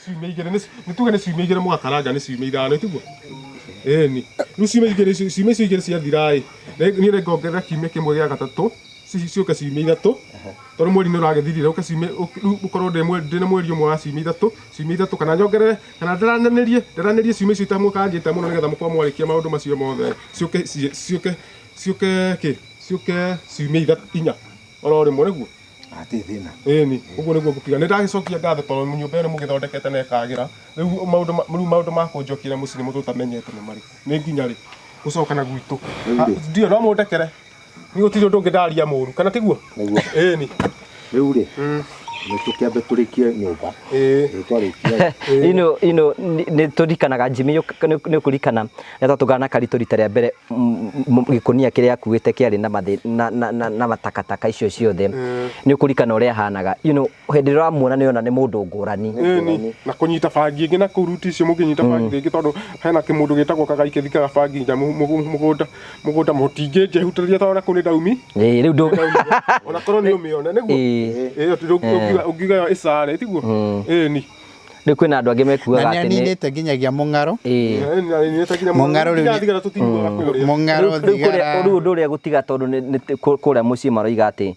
ciumia igire ni tuge ni ciumia igire Karanja ni ciumia 5 tiguo ni riu ciumia igire ciathira ni ngongerera kiumia kimwe gya gatatu ciuke ciumia 3 tondu mweri ni uragithirire uke ciumia ukorwo ndina mweri umwe wa ciumia 3 kana nyongerere kana ndaranirie ciumia icio itamukangite muno nigetha mukwa mwarikia maundu macio mothe ciuke ciumia 4 oro rimwe niguo ati thina ni uguo niguo ngukiga ni ndagicokia ngatho tondu nyumba ino mugithondekete na ikagira riu maundu ma kunjokira mucii mututamenyete ni mari ni nginya ri gucoka na gwitu ndio no mundekere ni gutiri undu ngidaria muru kana tiguo ni riu ri ni tukiambe turikie nyumba twarikia ino ni turikanaga Jimmy ni kurikana na twatungana Karitu rita ria mbere gikunia kiria akuite kiari na matakataka icio ciothe ni kurikana uria hanaga hindi ra muona ni ona ni mundu ngurani na kunyita bangi ingi na kuruti icio mukinyita bangi ingi tondu hena kimundu gitagwo kagaike thikaga bangi nja mugunda mutingi njehutĩria tondu kuni daumi riu ndu ona korwo ni umione niguo ungiga yo isare tiguo ni Rĩu kwĩna andũ angĩ mekuaga atĩ nĩ ninĩte nginyagia mũng'aro rĩu ũndũ ũrĩa gũtiga tondũ kũrĩa mũciĩ maroiga atĩ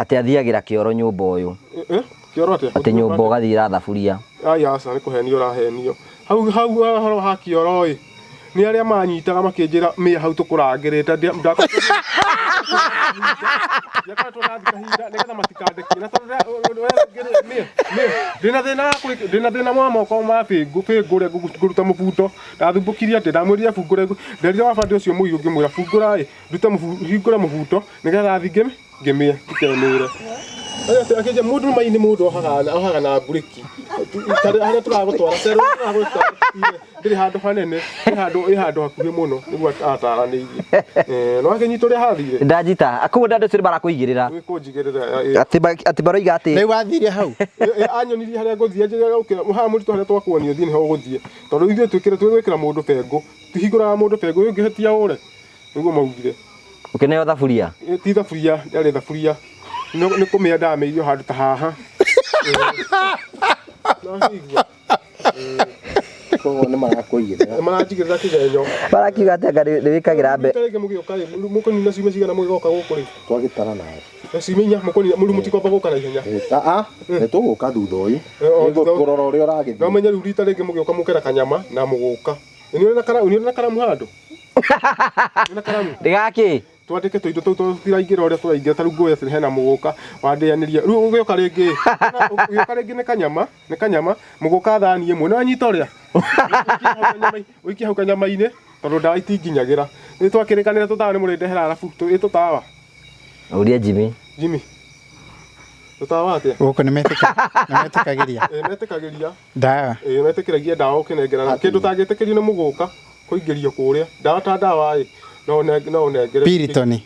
atĩ athiagĩra kĩoro nyũmba ũyũ atĩ nyũmba ũgathira thaburia aca nĩ kũhenio ũrahenio hau horo ha kĩoro ĩ nĩ arĩa manyitaga makĩnjĩra mĩa hau tũkũrangĩrĩte ndiakoretwo nathi kahinda nĩgetha matikandekie na tondũ ndĩna thĩna wa moko ma bĩngũ ũrĩa ngũruta mũbuto ndathumbũkirie atĩ ndamwĩrire bungũre nderire wabande ũcio mũiru ngĩmwĩra bungũra ĩ hingũre mũbuto nĩgetha thi ngĩmĩe ndikenĩre akĩnja mũndũ mainĩ mũndũ ohaga na mburĩki harĩa tũragũtwara cero ndĩrĩ handũ hanene ĩ handũ hakuhĩ mũno nĩguo ataranĩirie no akĩnyita ũrĩa hathire ndanjita akũguo andũ acio barakũigĩrĩra atĩ baroiga atĩ rĩu wathire hau anyonirie harĩa ngũthiĩ haha mũritũ harĩa twakuonio thiĩ nĩho gũthiĩ tondũ ithuĩ twĩgwĩkĩra mũndũ bengũ tũhingũraga mũndũ bengũ ũyũ ũngĩhĩtia ũre nĩguo maugire ũkĩneo thaburia ti thaburia yarĩ thaburia nĩ kũmĩa ndamĩirio handũ ta haha koguo nĩ marakũigĩrĩra maranjigĩrĩra kĩgenyo barakiuga atĩ anga nĩwĩkagĩra mbe rĩngĩ mũgĩũka mũkũnina ciumia cigana mũgĩgoka gũkũ rĩ twagĩtara nawe ciumia mũkũnina mũrũ mũtikomba gũka na ihenya nĩ tũgũka thutha ũyũ kũrora ũrĩa ũragĩthiĩ no menye rĩu rita rĩngĩ mũgĩũka mũkera kanyama na mũgũka nĩ na karamu handũ ndĩgakĩ twandĩke tũindo tũu tũtiraingĩra ũrĩa tũraingĩra ta rĩu nguoya atĩ hena mũgũka wandĩanĩria rĩu ũgĩũka rĩngĩ nĩ kanyama mũgũka thani ĩmwe nĩ wanyita ũrĩa ũikia hau kanyama-inĩ tondũ ndawa itinginyagĩra nĩ twakĩrĩkanĩra tũtawa nĩ mũrĩndehera arabu tũtawa ũria Jimmy tũtawa atĩa gũkũ nĩ metĩkagĩria metĩkagĩria ndawa metĩkĩragia ndawa ũkĩnengerana kĩndũ tangĩtĩkĩrio nĩ mũgũka kũingĩrio kũrĩa ndawa ta ndawa ĩ no nengere piritoni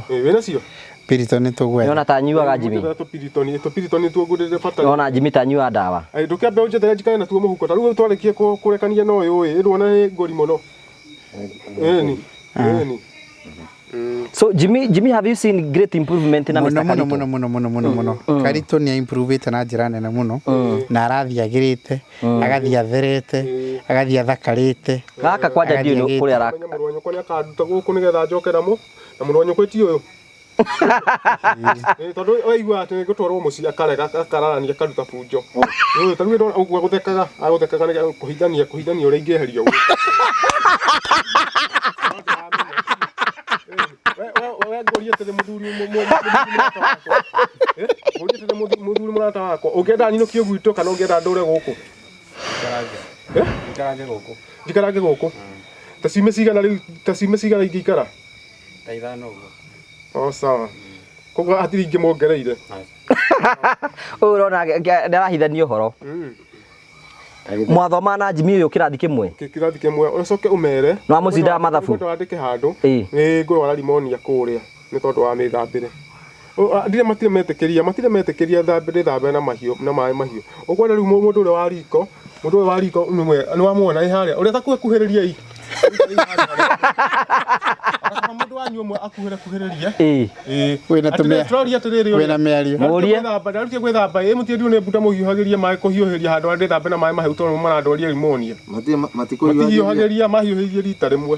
wĩna cio piritoni tũgwetha nĩona ta nyuaga Jimmy tũpiritoni tuongundĩrĩre bata nĩona Jimmy ta nyuaga ndawa ndũkĩambe ũnjetere njikare natuo mũhuko ta rĩu twarĩkie kũrekania na ũyũ ĩ ĩrũona nĩ ngori mũno ĩni So Jimmy, have you seen great improvement na Mr. Karito? Muno. Karito ni improvete na njĩra nene muno na arathi agirite agathi atherete agathi athakarite gaka kwanja ndio kuri araka mũrwanyo kone akanduta gũkũ nĩgetha njoke namo na mũrwanyo kweti ũyũ tondũ oigua atĩ nĩngũtwarwo mũciĩ akarega akararania akaruta bunjo ta rĩu ũguo agũthekaga kũhithania ũrĩa ingĩeherio ngoria tete muthuri murata wakwa ũngĩenda nyinũkio gwitũ kana ũngĩenda ndũre gũkũ njikarange gũkũ ta ciumia cigana ingĩikara ta 5 ũguo sawa koguo hatirĩ ingĩ mongereire ũrona ndarahithania ũhoro mwathoma na Jimmy ũyũ kĩrathi kĩmwe ũcoke ũmere no mũcindaga mathabu wandĩke handũ ngũrwara limonia kũrĩa nĩ tondũ wa mĩthambĩre ndire matire metĩkĩria thambe na mahiũ na maĩ mahiũ ũkwenda rĩu mũndũ ũrĩa wa riko nĩ wamwona harĩa ũrĩa takwĩkuhĩrĩria i mũndũ wanyu ũmwe akuhĩrĩria wĩna mĩario ndarutie gwĩthamba mũtiendiũ nĩ mbunda mũhiũhagĩrie maĩ kũhiũhĩria handũ harĩa ndĩthambe na maĩ mahiũ tondũ marandwaria limonia matihiũhagĩria mahiũhĩrie rita rĩmwe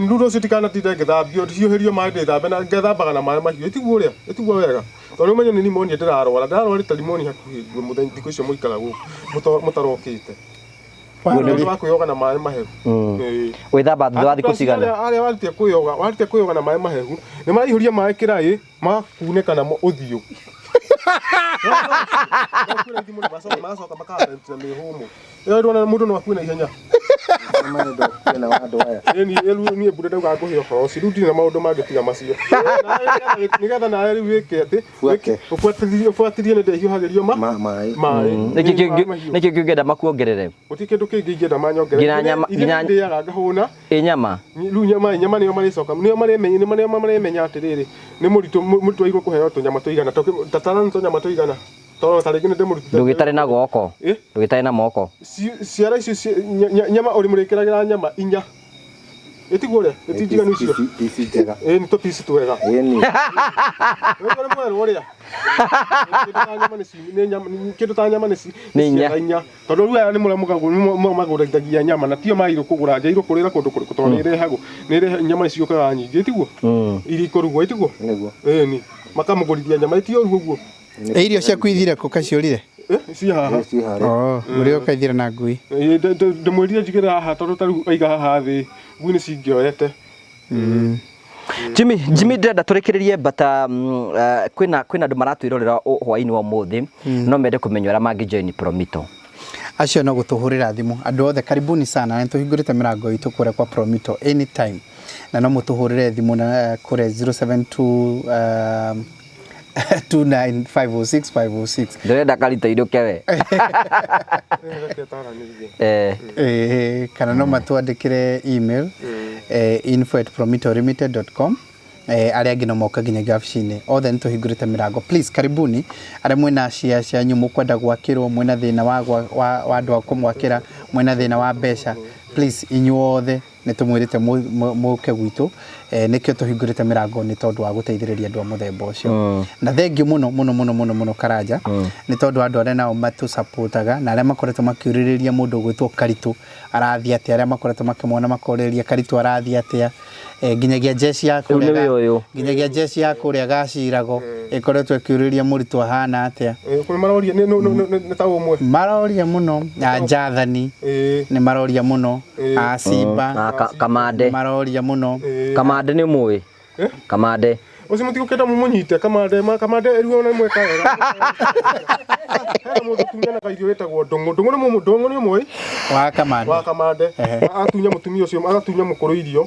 ndudo citikanatinda ngĩthambio hiũhĩrio maĩ ndĩthambe na ngethambaga na maĩ mahiũ ĩtiguo wega tondũ ũmenye nĩ limonia ndĩrarwarĩte limonia hakuhĩ mũthenya thikũ icio mũikara gũkũ mũtarokĩte nĩ wakwĩyoga na maĩ mahehu gwĩthamba thutha wa thikũ cigana arĩa warĩtie kwĩyoga na maĩ mahehu nĩ maraihũria maĩ kĩraĩ magakunĩka namo ũthiũ magacoka makaambĩrĩria mĩhũmũ mũndũ no akuĩ na ihenya niĩ mbura ndauga ngũhe ũhoro ũcio rĩu ndirĩ na maũndũ mangĩ tiga macio nĩgetha nawe rĩu wĩke atĩ ũbuatĩrie nĩ ndĩhiũhagĩrio maĩ nĩkĩo kĩngĩenda makuongerere gũtirĩ kĩndũ kĩngĩ ingĩenda manyongerere ndĩaga ngahũna nyama rĩu nyama nĩo marĩcoka nĩo marĩmenya atĩrĩrĩ nĩ mũritũ waigua kũheo tũnyama tũigana tatarani tũnyama tũigana tondũ ta rĩngĩ nĩ ndĩmũrutĩte ndũgĩtarĩ na goko ndũgĩtarĩ na moko ciara icio nyama ũrĩ mũrĩkĩragĩra nyama 4 Itigore, itijiga nicio. Pisi njega. Ni to pisi twega. Ni. Wewe mweru uria. Kindu ta nyama Ni nya. Tondu riu aya ni muria mugagu maguraithagia nyama na tio mairu kugura nja iru kurira kundu kuriku tondu ni irehagwo ni irehe nyama icio kaga nyingi tiguo iri kurugwo tiguo Niguo. Ni makamugurithia nyama itio ruguo Irio ciaku ithire ku kaciorire? si haha Si hare. Muri ukaithira na ngui. ndimwirire njigira haha tondu tariu aiga haha thi ngui ni cingioete. Jimmy ndenda turikiririe bata kwina andu maratwirorera hwaini wa muthi no mende kumenya ura mangi join Promito. Acio no gutuhurira thimu andu othe karibuni sana na tuhingurite mirango itu kure kwa Promito anytime na no mutuhurire thimu na kure 072 29506 Ndenda karita iruke we. Kana no matwandikire email info@promitorlimited.com aria angĩ no moka nginya gabici-inĩ othe nĩ tũhingũrĩte mĩrango. Please karibuni arĩa mwĩna cia cianyu mũkwenda gwakĩrwo mwĩna thĩna wa andũ a kũmwakĩra mwĩna thĩna wa mbeca please inyuothe nĩ tũmwĩrĩte mũke gwitũ nĩkĩo tũhingũrĩte mĩrango nĩ tondũ wa gũteithĩrĩria andũ a mũthemba ũcio na thengiũ mũno Karanja nĩ tondũ andũ arĩa nao matũsupportaga na arĩa makoretwo makiũrĩrĩria mũndũ gwĩtwo Karitũ arathiĩ atĩa arĩa makoretwo makĩmwona makorĩrĩria Karitũ arathiĩ atĩa nginyagia jeshi ya kũrĩa gacirago ĩkoretwo ĩkĩũrĩrĩria mũritũ ahana atĩa maroria nĩ ta ũmwe maroria mũno Njathani nĩ maroria mũno Simba Kamande maroria mũno Kamande nĩ mũĩ Kamande ucio mutigukenda mumunyite Kamande eriwe na mweka wega hena mundu tunyanaga irio wetagwo ndongo ni umwe wa Kamande atunya mutumia ucio agatunya mukuru irio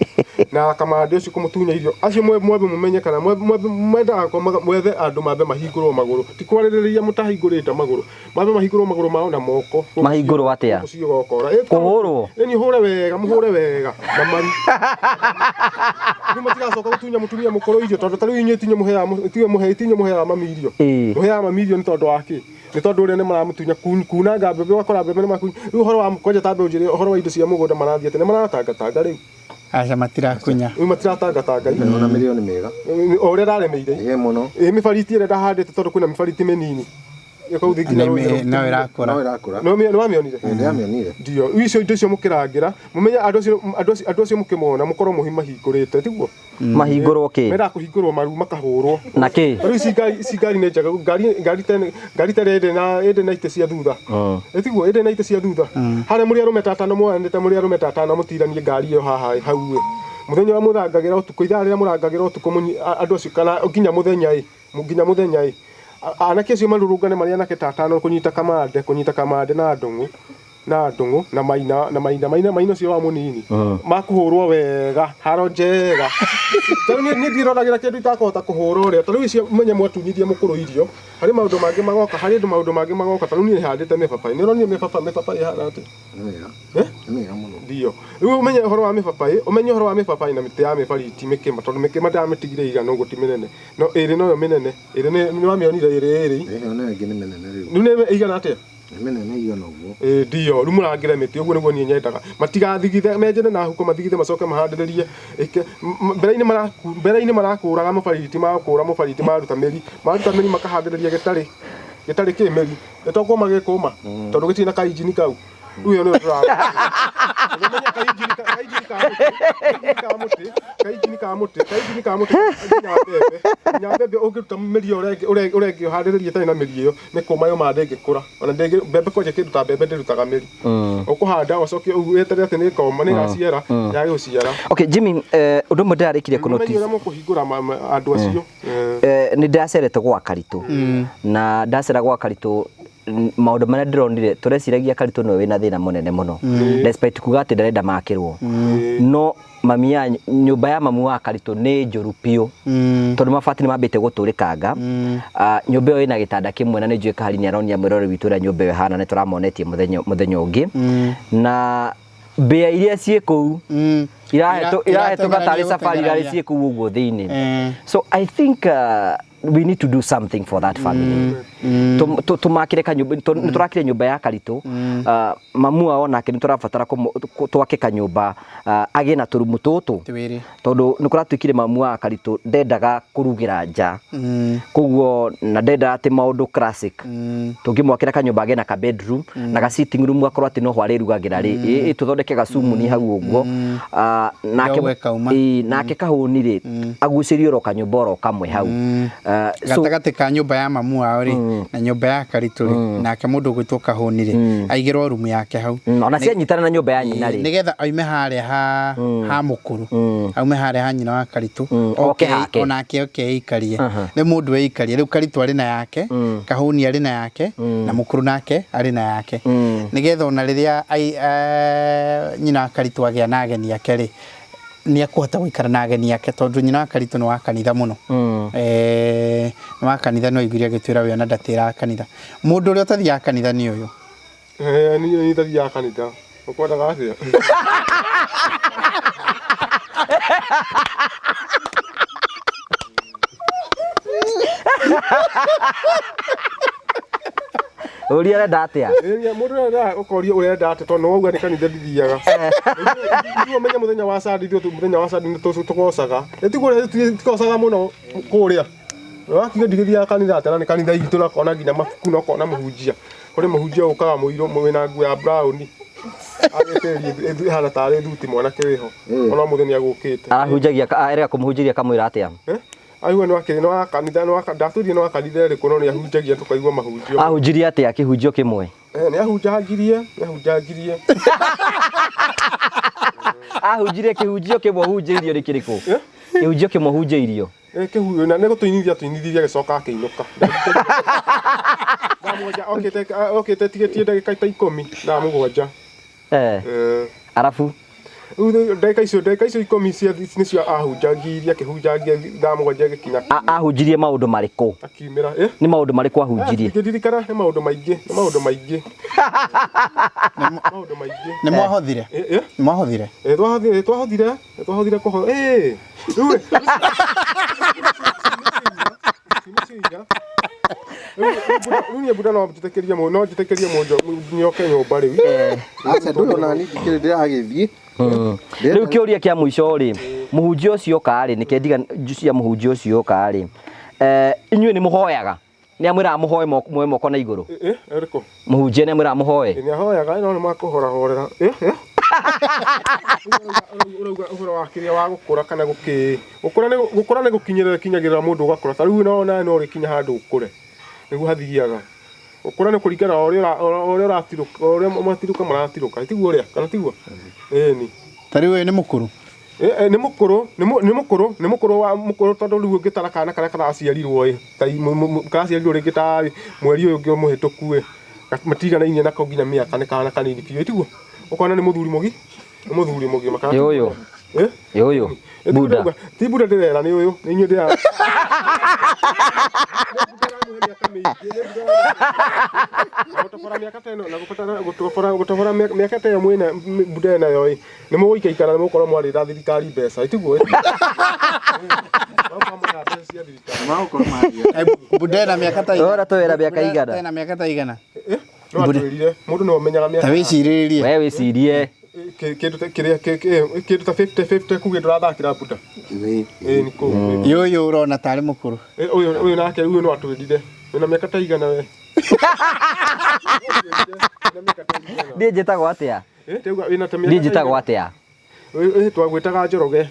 na Kamande ucio kumutunya irio acio mwebe mumenye kana mwendaga mwethe andu mambe mahingurwo maguru ti kwarĩrĩria mutahingurĩte maguru mambe mahingurwo maguru mao na moko mahingurwo atia ucio gokora kuhurwo ni muhure wega na mari ni mutigacoka gutunya mutumia mukuru irio tondu tariu inyu tinye muhea mamirio muhea mamirio ni tondu waki ni tondu ria ni maramutunya kunanga mbembe wakora mbembe ni makunya riu horo wa mkonja ta mbembe horo wa indo cia mugunda marathie ati ni maratanga riu aca matirakunya matiratanga na milioni mega o ria raremeire ye muno mibariti ire ndahandite tondu kwina mibariti minini yakau thikina no irakora no wamionire ndio icio indo cio mukirangira mumenya andu acio mukimona mukorwo mahingurite tiguo mahingurwo ki mera kuhingurwo maru makahurwo na ki riu cigari ne njaga ngari tere na ite cia thutha tiguo ende na ite cia thutha hare muri arume tatano mwanite muri arume tatano mutiranie ngari iyo haha hau muthenya wa murangagira utuku ithara ria murangagira utuku andu acio kana nginya muthenya anake acio marurungane maria anake tatano kunyita Kamande na ndungu na maina cio wa munini makuhurwo wega haro njega tari ni ndiroragira kindu itakahota kuhura uria tari icio menye mwatunyithie mukuru irio hari maundu mangi magoka tari ni handite mipapai ni ronye mipapai hana ati mega muno ndio riu umenye horo wa mipapai na miti ya mibariti mikima tondu mikima ndamitigire igana uguo ti minene no iri no minene iri ni wamionire iri ona ngi ni minene riu ni igana atia minene igana uguo ndio riu murangire miti uguo niguo nie nyendaga matigathigithe menjene na huko mathigithe macoke mahandiririe mbere-ini marakuraga mubariti maruta miri makahandiriria gitari kimeri etogwo magikuma tondu gitina kainjini kau riu yo ni tura umenya kainjini ka muti nyambebe ungiruta miri urengi uhandiririe tari na miri iyo ni kuma yo mande ngikura ona mbembe kwenje kindu ta mbembe ndirutaga miri ukuhanda ucoke weterere ati ni koma ni gaciara ya guciara. Okay Jimmy undu mwe ndarikirie kunotice umenye mukuhingura andu acio ni ndacerete gwa Karitũ na ndacera gwa Karitũ maundu maria ndironire tureciragia Karitũ no wina thina munene muno despite kuga ati ndarenda makirwo no mami ya nyumba ya mamu wa Karitũ ni njuru piu tondu mabati ni mambite guturikanga nyumba iyo ina gitanda kimwe na ni njue kahari ni aronia mwirore witu ria nyumba iyo hana ni turamonetie muthenya ungi na mbea iria cie kuu irahetũka tarĩ safari irarĩ cie kuu ũguo thĩinĩ so I think we need to do something for that family. Tumakire kanyumba niturakire nyumba ya Karitu. Mamu wao nake niturabatara twake kanyumba age na turumu tutu tondu nikuratwikire mamu wa Karitu ndendaga kurugira nja koguo na ndenda ati maundu classic tungimwakira kanyumba age na ka bedroom na ga sitting room akorwo ati no hware rugagira ri tuthondeke gacumu ni hau uguo nake kahunire agucirio ro kanyumba ro kamwe hau gatagate ka nyumba ya mamu wao ri na nyumba ya Karitu ri nake mundu gwitwo kahunire aigirwo rumu yake hau ona cia nyitana na nyumba ya nyina ri nigetha oime haria ha mukuru aume haria ha nyina wa Karitu onake ikarie ni mundu eikarie riu Karitu ari na yake kahuni ari na yake na mukuru nake ari na yake nigetha ona riria nyina wa Karitu agia na ageni yake ri ni akuhota guikara na ageni yake tondu nyina wa Karitu ni wa kanitha muno ni wa kanitha no iguria gitwira we na ndatira kanitha mundu uri utathia kanitha ni uyu ni tathia kanitha ukwendaga atia Uri arenda atia mundu arenda ukoria urenda atia tondu wauga ni kanitha ndithiaga ndio menya muthenya wa Sunday muthenya wa Sunday tugocaga tikocaga muno kuria wakiga ndigithia kanitha atana ni kanitha itu na kona nginya mabuku no kona muhunjia kuri muhunjia ukaga muiro mwina nguo ya brown agete hala tare thuti mwana keho ona muthenya gukite ahunjagia arega kumuhunjiria kamwira atia aiwa no akiri no kanitha no akandaturia no akanitha ri kuno ni ahunjagia tukaigwa mahunjio ahunjiria atia kihunjio kimwe ni ahunjagirie ahunjirie kihunjio kimwe hunjiirio ri kiriku kihunjio kimwe hunjiirio kihuyo na nego tuinithia gicoka akiinuka ndamuja okete tigetie ndagika 10 na mugwanja arafu ndagika icio 10 cia nicio ahunjagiria kihunjagia ndamugwanja gikinya ahunjirie maundu mariku akimira ni maundu mariku ahunjirie ndirikana ni maundu maingi ni mwahothire twahothire kuho Nuni buda no jitekeria mo no jitekeria mojo nyoke nyumba riu acha ndu na ni dikire ndiragithie riu kiuria kia muico ri muhunjio ucio kari nikendiga cia muhunjio ucio kari inyue ni muhoyaga ni amwira muhoye mwe moko na iguru eriko muhunjia ni amwira muhoye ni ahoyaga no ni makuhora horera urauga wakiria wa gukura kana gukura ni gukinyagirira mundu ugakura ta riu no rikinya handu ukure nigu hathiaga ukura ni kuringana uria uratiruka uria matiruka maratiruka tiguo uria kana tiguo ni ta riu ni mukuru ni mukuru wa mukuru tondu riu ngitara kana kana aciarirwo aciarirwo ringi ta mweri uyu ungi muhituku matiganaine nako nginya miaka ni kana kanini piu tiguo ukona ni muthuri mugi makana yoyo buda ti buda ndirera ni uyu ni nyudia gutofora miaka teno na gutofora miaka teno mwina buda na yo ni muguika ikara ni mukoro mwari ra thirikari mbeca itiguo buda na miaka ta ora twera miaka igana na miaka ta igana no atwirire mundu no menyaga miaka tawiciririe we wicirie kindu ta 50 kuge ndurathakira buda ni ko yoyo urona tari mukuru uyu nake uyu no atwirire wina miaka ta igana we ndi njitagwo atia teuga wina ta ndi njitagwo atia twagwitaga Njoroge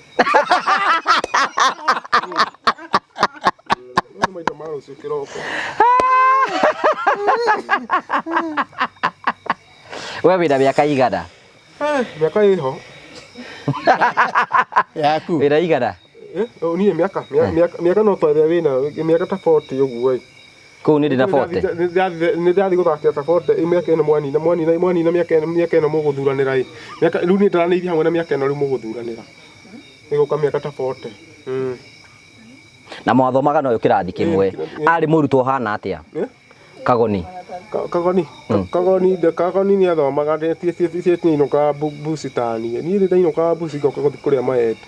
maito maro sikiroko we wina miaka igana miaka iho yaku wina igana ni miaka no twaria wina miaka ta 40 uguo kuu ni ndina 40 ni ndathi guthakia ta 40 miaka ino mwani na miaka ino muguthuranira miaka riu ni ndaraniithia hamwe na miaka ino riu muguthuranira iguka miaka ta 40 na mwathomaga no kirathi kimwe ari murutwo hana atia Kagoni ni athomaga tie inuka busitani ni ri inuka busi goka guthi kuria maete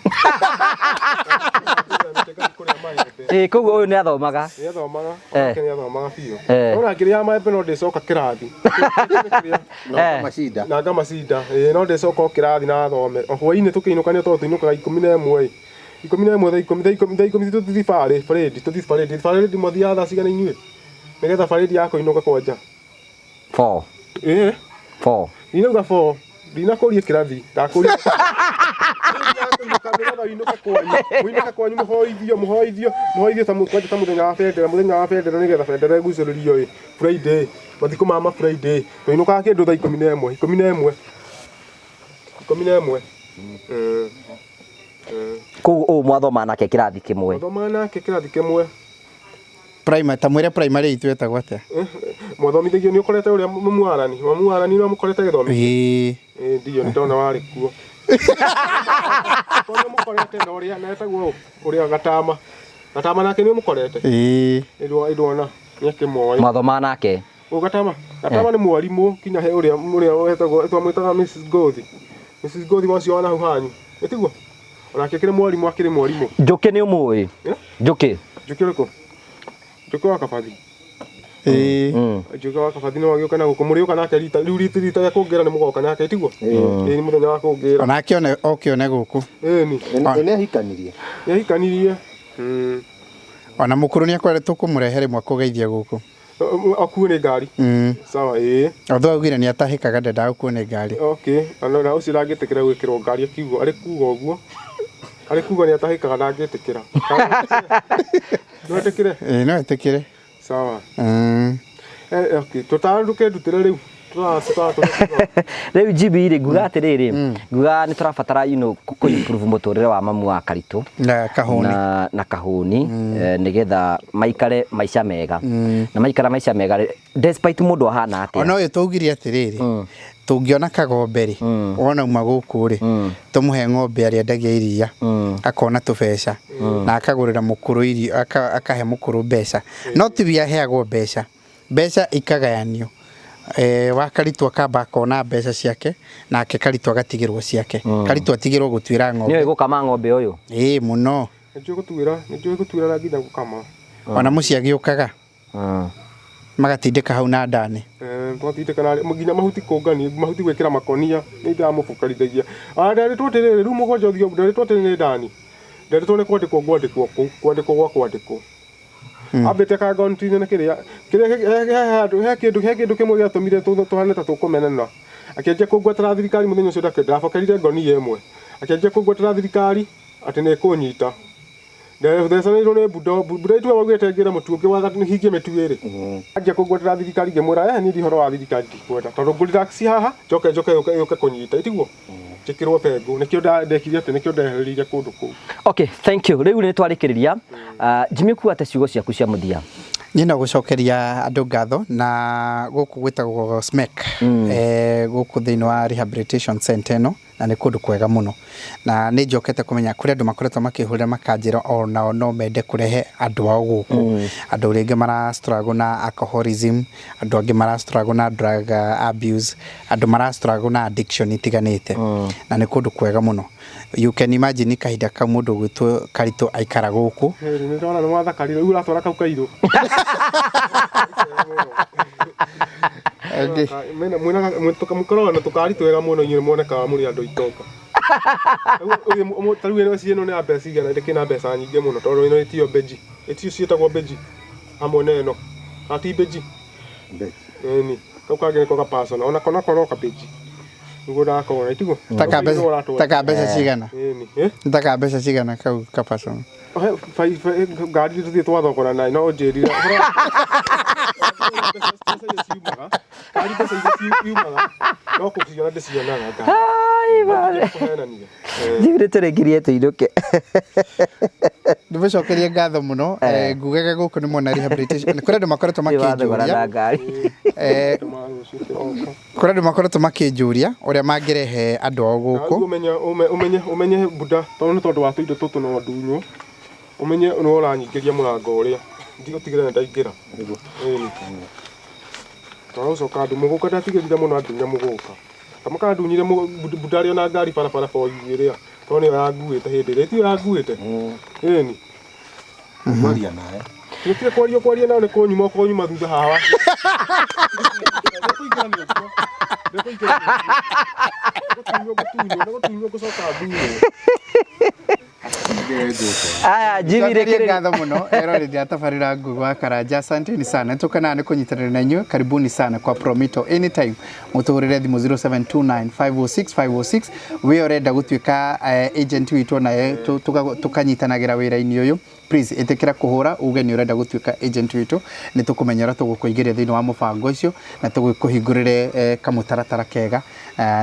koguo uyu ni athomaga Nĩ athomaga, Eh. nĩ athomaga biũ. Eh. No ngĩrĩa maembe no ndĩcoka kĩrathi. Eh. Macinda. Na ngamacinda, no ndĩcoka o kĩrathi na thome. O hwainĩ tũkĩinũkania tondũ tũinũkaga 11 ĩ. 11 thaa ikũmi tũthiĩ barĩndi mũthiaga thaa cigana inyuĩ? Nĩgetha barĩndi ya kũinũka kwanja. 4 Ĩ, 4 ndinauga 4, ndinakũria kĩrathi, ndakũria Muinũka kwanyu mũhoithio ta mũthenya wa bendera nĩgetha bendera ĩgucĩrĩrio ĩ Friday, mathiko ma Friday. Tũinũkaga kĩndũ thaa 11. koguo uyu mwathoma nake kĩrathi kĩmwe Thoma nake kĩrathi kĩmwe. Primary ta mwĩre primary itu etagwo atia? Mwathomithagio nĩ ũkorete ũrĩa mũmuarani nĩ mũkorete gĩthomo. Ndio ndona warĩ kuo. Kono mũkorete na ũrĩa netagwo ũrĩa Gatama nake nĩ mũkorete. Idwona nĩ kĩmoĩ. mwathoma nake Gatama nĩ mwarimũ kinya he ũrĩa wetagwo twamwĩtaga Mrs Gothi wacio wana hau hanyu. Nĩtiguo? Onake kĩrĩ mwarimũ. Njuki nĩ ũmũĩ? Njuki Njũkĩ Njũkĩ wa Kabathi. Njũkĩ wa Kabathi no agĩũka na gũkũ mũrĩũka nake rĩu rita rĩa kũngĩra nĩ mũgoka nake tiguo? Nĩ mũthenya wa kũngĩra. Onake okĩone gũkũ. Nĩ ahikanirie. Nĩ ahikanirie. Ona mũkũrũ nĩ akoretwo kũmũrehe rĩmwe kũgeithia gũkũ. Akuo nĩ ngari. Sawa Although augire nĩ atahĩkaga ndendaga gũkuo nĩ ngari. Okay, na ũcio ndangĩtĩkĩra gwĩkĩrwo ngari akiugo arĩ kuga ũguo. Arĩ kuga nĩ atahĩkaga ndangĩtĩkĩra. No etĩkĩre? No etĩkĩre. Sawa. Okay, tũtandũke ndutĩre rĩu. Rĩu GB rĩ nguga atĩrĩrĩ nguga nĩ tũrabatara kũ-improve mũtũrĩre wa mamu wa Karitũ na Kahũni nĩgetha maikare maica mega na maikara maica mega despite mũndũ ahana atĩa. Ona ũyũ tũugire atĩrĩrĩ tũngĩona kagombe rĩ wona uma gũkũ rĩ tũmũhe ng'ombe arĩa endagia iria akona tũbeca na akagũrĩra mũkũrũ irio akahe mũkũrũ mbeca no ti we aheagwo mbeca ikagayanio. Wa Karitũ akamba akona mbeca ciake nake Karitũ agatigĩrwo ciake. Karitũ atigĩrwo gũtuĩra ng'ombe. Nĩwe gũkama ng'ombe ũyũ? Mũno. Nĩnjũĩ gũtuĩra na nginya gũkama. Ona mũciĩ agĩũkaga magatindĩka hau na ndani. Twatindĩka na nginya mahuti kũngania mahuti gwĩkĩra makonia nĩ ndamũbũkarithagia. Nderetwo atĩrĩrĩ rĩu mũgonjwa ũthiũ nderetwo atĩrĩ nĩ ndani. Nderetwo nĩ kwandĩkwo gwa kwandĩkwo. Ambĩte kagonti-inĩ na kĩrĩa he kĩndũ kĩmwe gĩatũmire tũhane ta tũkũmenana. Akĩanjia kũngwatĩra thirikari mũthenya ũcio ndabokerire ngonia ĩmwe. Akĩanjia kũngwatĩra thirikari atĩ nĩ ĩkũnyita. Ndethecanĩirwo nĩ bunda itua waugĩte ngĩre mũtu ũngĩ watha hingie mĩtu ĩrĩ. Anjia kũngwatĩra thirikari ngĩmwĩra niĩ ndihoro wa thirikari ndikwenda tondũ ngũriraxi haha njoke yũke kũnyita itiguo. Njĩkĩrwo pengo nĩkĩo ndekire atĩ nĩkĩo ndehereire kũndũ kũu. Okay, thank you. Rĩu nĩ twarĩkĩrĩria. Jimmy kuga ta ciugo ciaku cia mũthia. Nyina gũcokeria andũ ngatho na gũkũ gwĩtagwo SMEC gũkũ thĩinĩ wa rehabilitation center ĩno na nĩ kũndũ kwega mũno na nĩ njokete kũmenya kũrĩa andũ makoretwo makĩhũrĩra makanjĩra onao no mende kũrehe andũ ao gũkũ. Andũ rĩngĩ mara struggle na alcoholism, andũ angĩ mara struggle na drug abuse, andũ mara struggle na addiction itiganĩte na nĩ kũndũ kwega mũno. You can imagine kahinda ka mũndũ gwĩtwo Karitũ aikara gũkũ. Nĩ ndona nĩ wathakarire rĩu ũratwara kau kairũ. Mũkorwo na tũkari twega mũno inyuĩ muonekaga mũrĩ andũ itonga. Tarĩu ĩno ciĩno nĩ mbeca cigana ndĩkĩna mbeca nyingĩ mũno tondũ ĩno ĩtio beji. Ĩtio ciĩtagwo beji. Hamwe na ĩno. Ati beji. Ĩni. Kau kangĩ nĩko gapasona ona kona korwo ka beji. Nĩguo ndakona itiguo. Taka mbeca cigana. Ĩni. Taka mbeca cigana kau kapasona. Ngari tũthiĩ twathogora nayo no njĩrire. Kari mbeca iria ciumaga no kũciona ndĩcionaga. Njigire tũrĩkirie tũinũke. Ndĩmũcokerie ngatho mũno ngugaga gũkũ nĩ mwona rehabilitation kũrĩa andũ makoretwo makĩnjũria kũrĩa andũ makoretwo makĩnjũria ũrĩa mangĩrehe andũ ao gũkũ. Ũmenye bunda tondũ wa tũindo tũtũ no ndunywo ũmenye no ũranyingĩria mũrango ũrĩa ndigũtigĩra ndaingĩra. Tondũ ũcoka andũ mũgũka ndatigĩrire mũno andunya mũgũka. Kamaka ndunyire bunda arĩ na ngari barabara boigĩrĩa tondũ nĩyo yanguĩte hĩndĩ ĩrĩa ĩtio yanguĩte. Ĩni Kwaria naye. Tukire kwaria nawe ko nyuma thutha hawa. Aya Jimmy rekere ngatho muno eroreri atabarira ngugu wa Karanja. Asanteni sana tukana ni kunyitanira na inyuĩ, karibuni sana kwa Promito anytime mutuhurire thimu 0729506506 we urenda gutuika agent witu na tukanyitanagira wira-ini uyu please itikira kuhura uge ni urenda gutuika agent witu ni tukumenyera tugukuingiria thiini wa mubango ucio na tugukuhingurire kamutaratara kega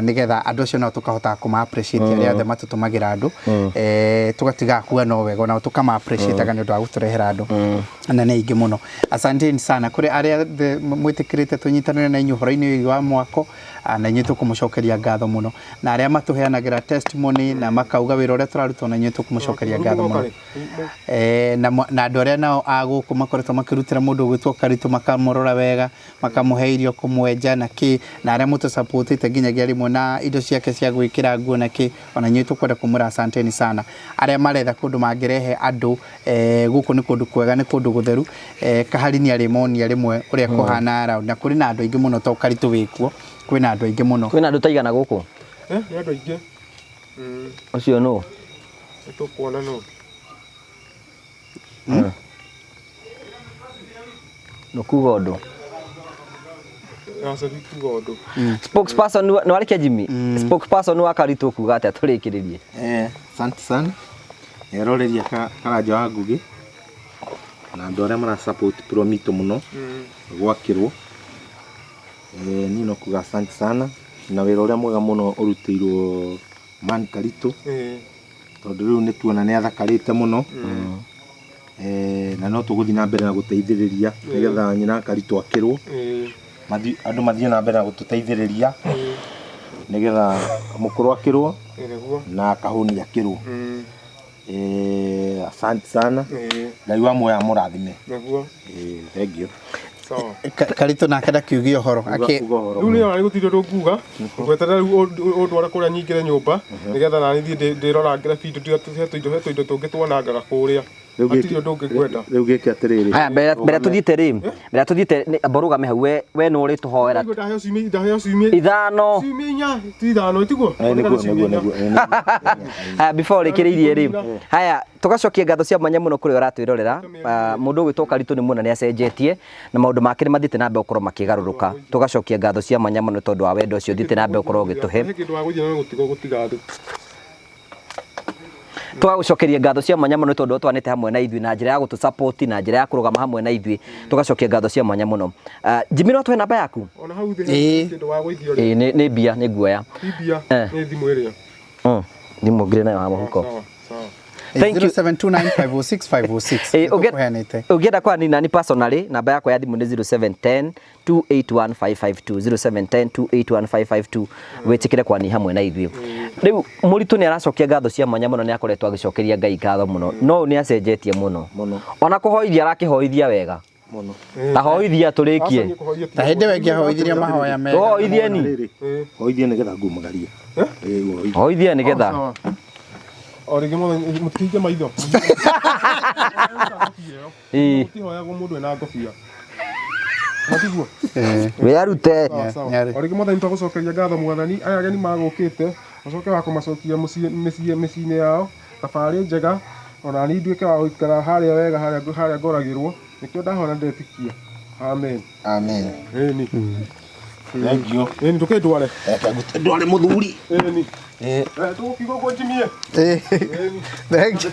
nigetha andu acio no tukahota kuma appreciate aria othe matutumagira andu tugatiga kuwa no wega na tukama appreciate ga ni undu wa guturehera andu na ni ingi muno. Asanteni sana kuri aria mwitikirite tunyitanire na inyuĩ horo-ini wa mwako na inyuĩ tukumucokeria ngatho muno na aria matuheanagira testimony na makauga wira uria turaruta na inyuĩ tukumucokeria ngatho muno na andu aria nao aguku makoretwo makirutira mundu gwitwo Karitu makamurora wega makamuhe irio kumwenja na ki na aria mutu supportite nginyagia rimwe na indo ciake cia gwikira nguo na ki ona inyuĩ tukwenda kumura asanteni sana aria maretha kundu mangirehe andu guku ni kundu kwega ni kundu gutheru kahari-ini arimonia rimwe uria kuhana ara na kuri na andu aingi muno to Karitu wikuo kwina andu aingi muno kwina andu taigana guku ni andu aingi ucio no tukuona no no kuga undu asa kuga undu spokesperson no arikia Jimmy spokesperson wa Karitu kuga ati aturikiririe Asante sana eroreri Karanja wa Ngugi na andu aria mara support Promito muno gwakirwo ni no kuga asante sana na wira uria mwega muno urutirwo man Karitu tondu riu ni tuona ni athakarite muno na no tuguthi na mbere na guteithiriria nigetha nyina Karitu akirwo andu mathie na mbere na gututeithiriria nigetha mukuru akirwo na kahuni akirwo asante sana Ngai wa moya murathime thank you Karitu nake ndakiugia horo riu ni ari gutiro ndukuga ngweterera riu ndwara kuria nyingire nyumba nigetha nani thie ndirorangire video tuheto indo tungi twanangaga kuria atiri ndungi gwenda riu giki atiriri aya mbere tuthiite borugame hau we no uri tuhoera ithano ithano itiguo before rekiriirie ri haya tugacokia ngatho cia mwanya muno kuri uratwirorera mundu gwitwo Karitu ni muna ni acenjetie na maundu make ni mathite na mbe ukorwo makigaruruka tugacokia ngatho cia mwanya muno tondu wa wendo ucio thite na mbe ukorwo gituhe tugacokeria ngatho cia mwanya muno tondu twanite hamwe na ithui na njira ya gutu support na njira ya kurugama hamwe na ithui tugacokia ngatho cia mwanya muno Jimmy no tuhe namba yaku ona hau thi kindu wa gwithio ni bia ni guoya bia ni thimu iria thimu ngire nayo ha muhuko Thank you 0729506506 ugienda kwa nani personally namba yako ya thimu ni 0710 281552 0710 wetikire kwa ni hamwe na ithui riu muritu ni aracokia ngatho cia mwanya muno ni akoretwo agicokeria Ngai ngatho muno no ni acenjetie muno ona kuhoithia arakihoithia wega muno ahoithia turikie ta hinde wengi ahoithirie mahoya mega hoithie ni hoithie nigetha ngumagarie hoithie nigetha orige mutikije maitho mutihoya go mundu ena ngobia matiguo we arute orige mwathani twagucokeria ngatho mwathani aya ageni magukite ucoke wa kumacokia micii-ini yao thabari njega ona ni nduike wa guikara haria wega haria ngoragirwo nikio ndahona ndetikia amen ni thank you ni tukindware ndware muthuri ni tukigo kwa Jimmy thank you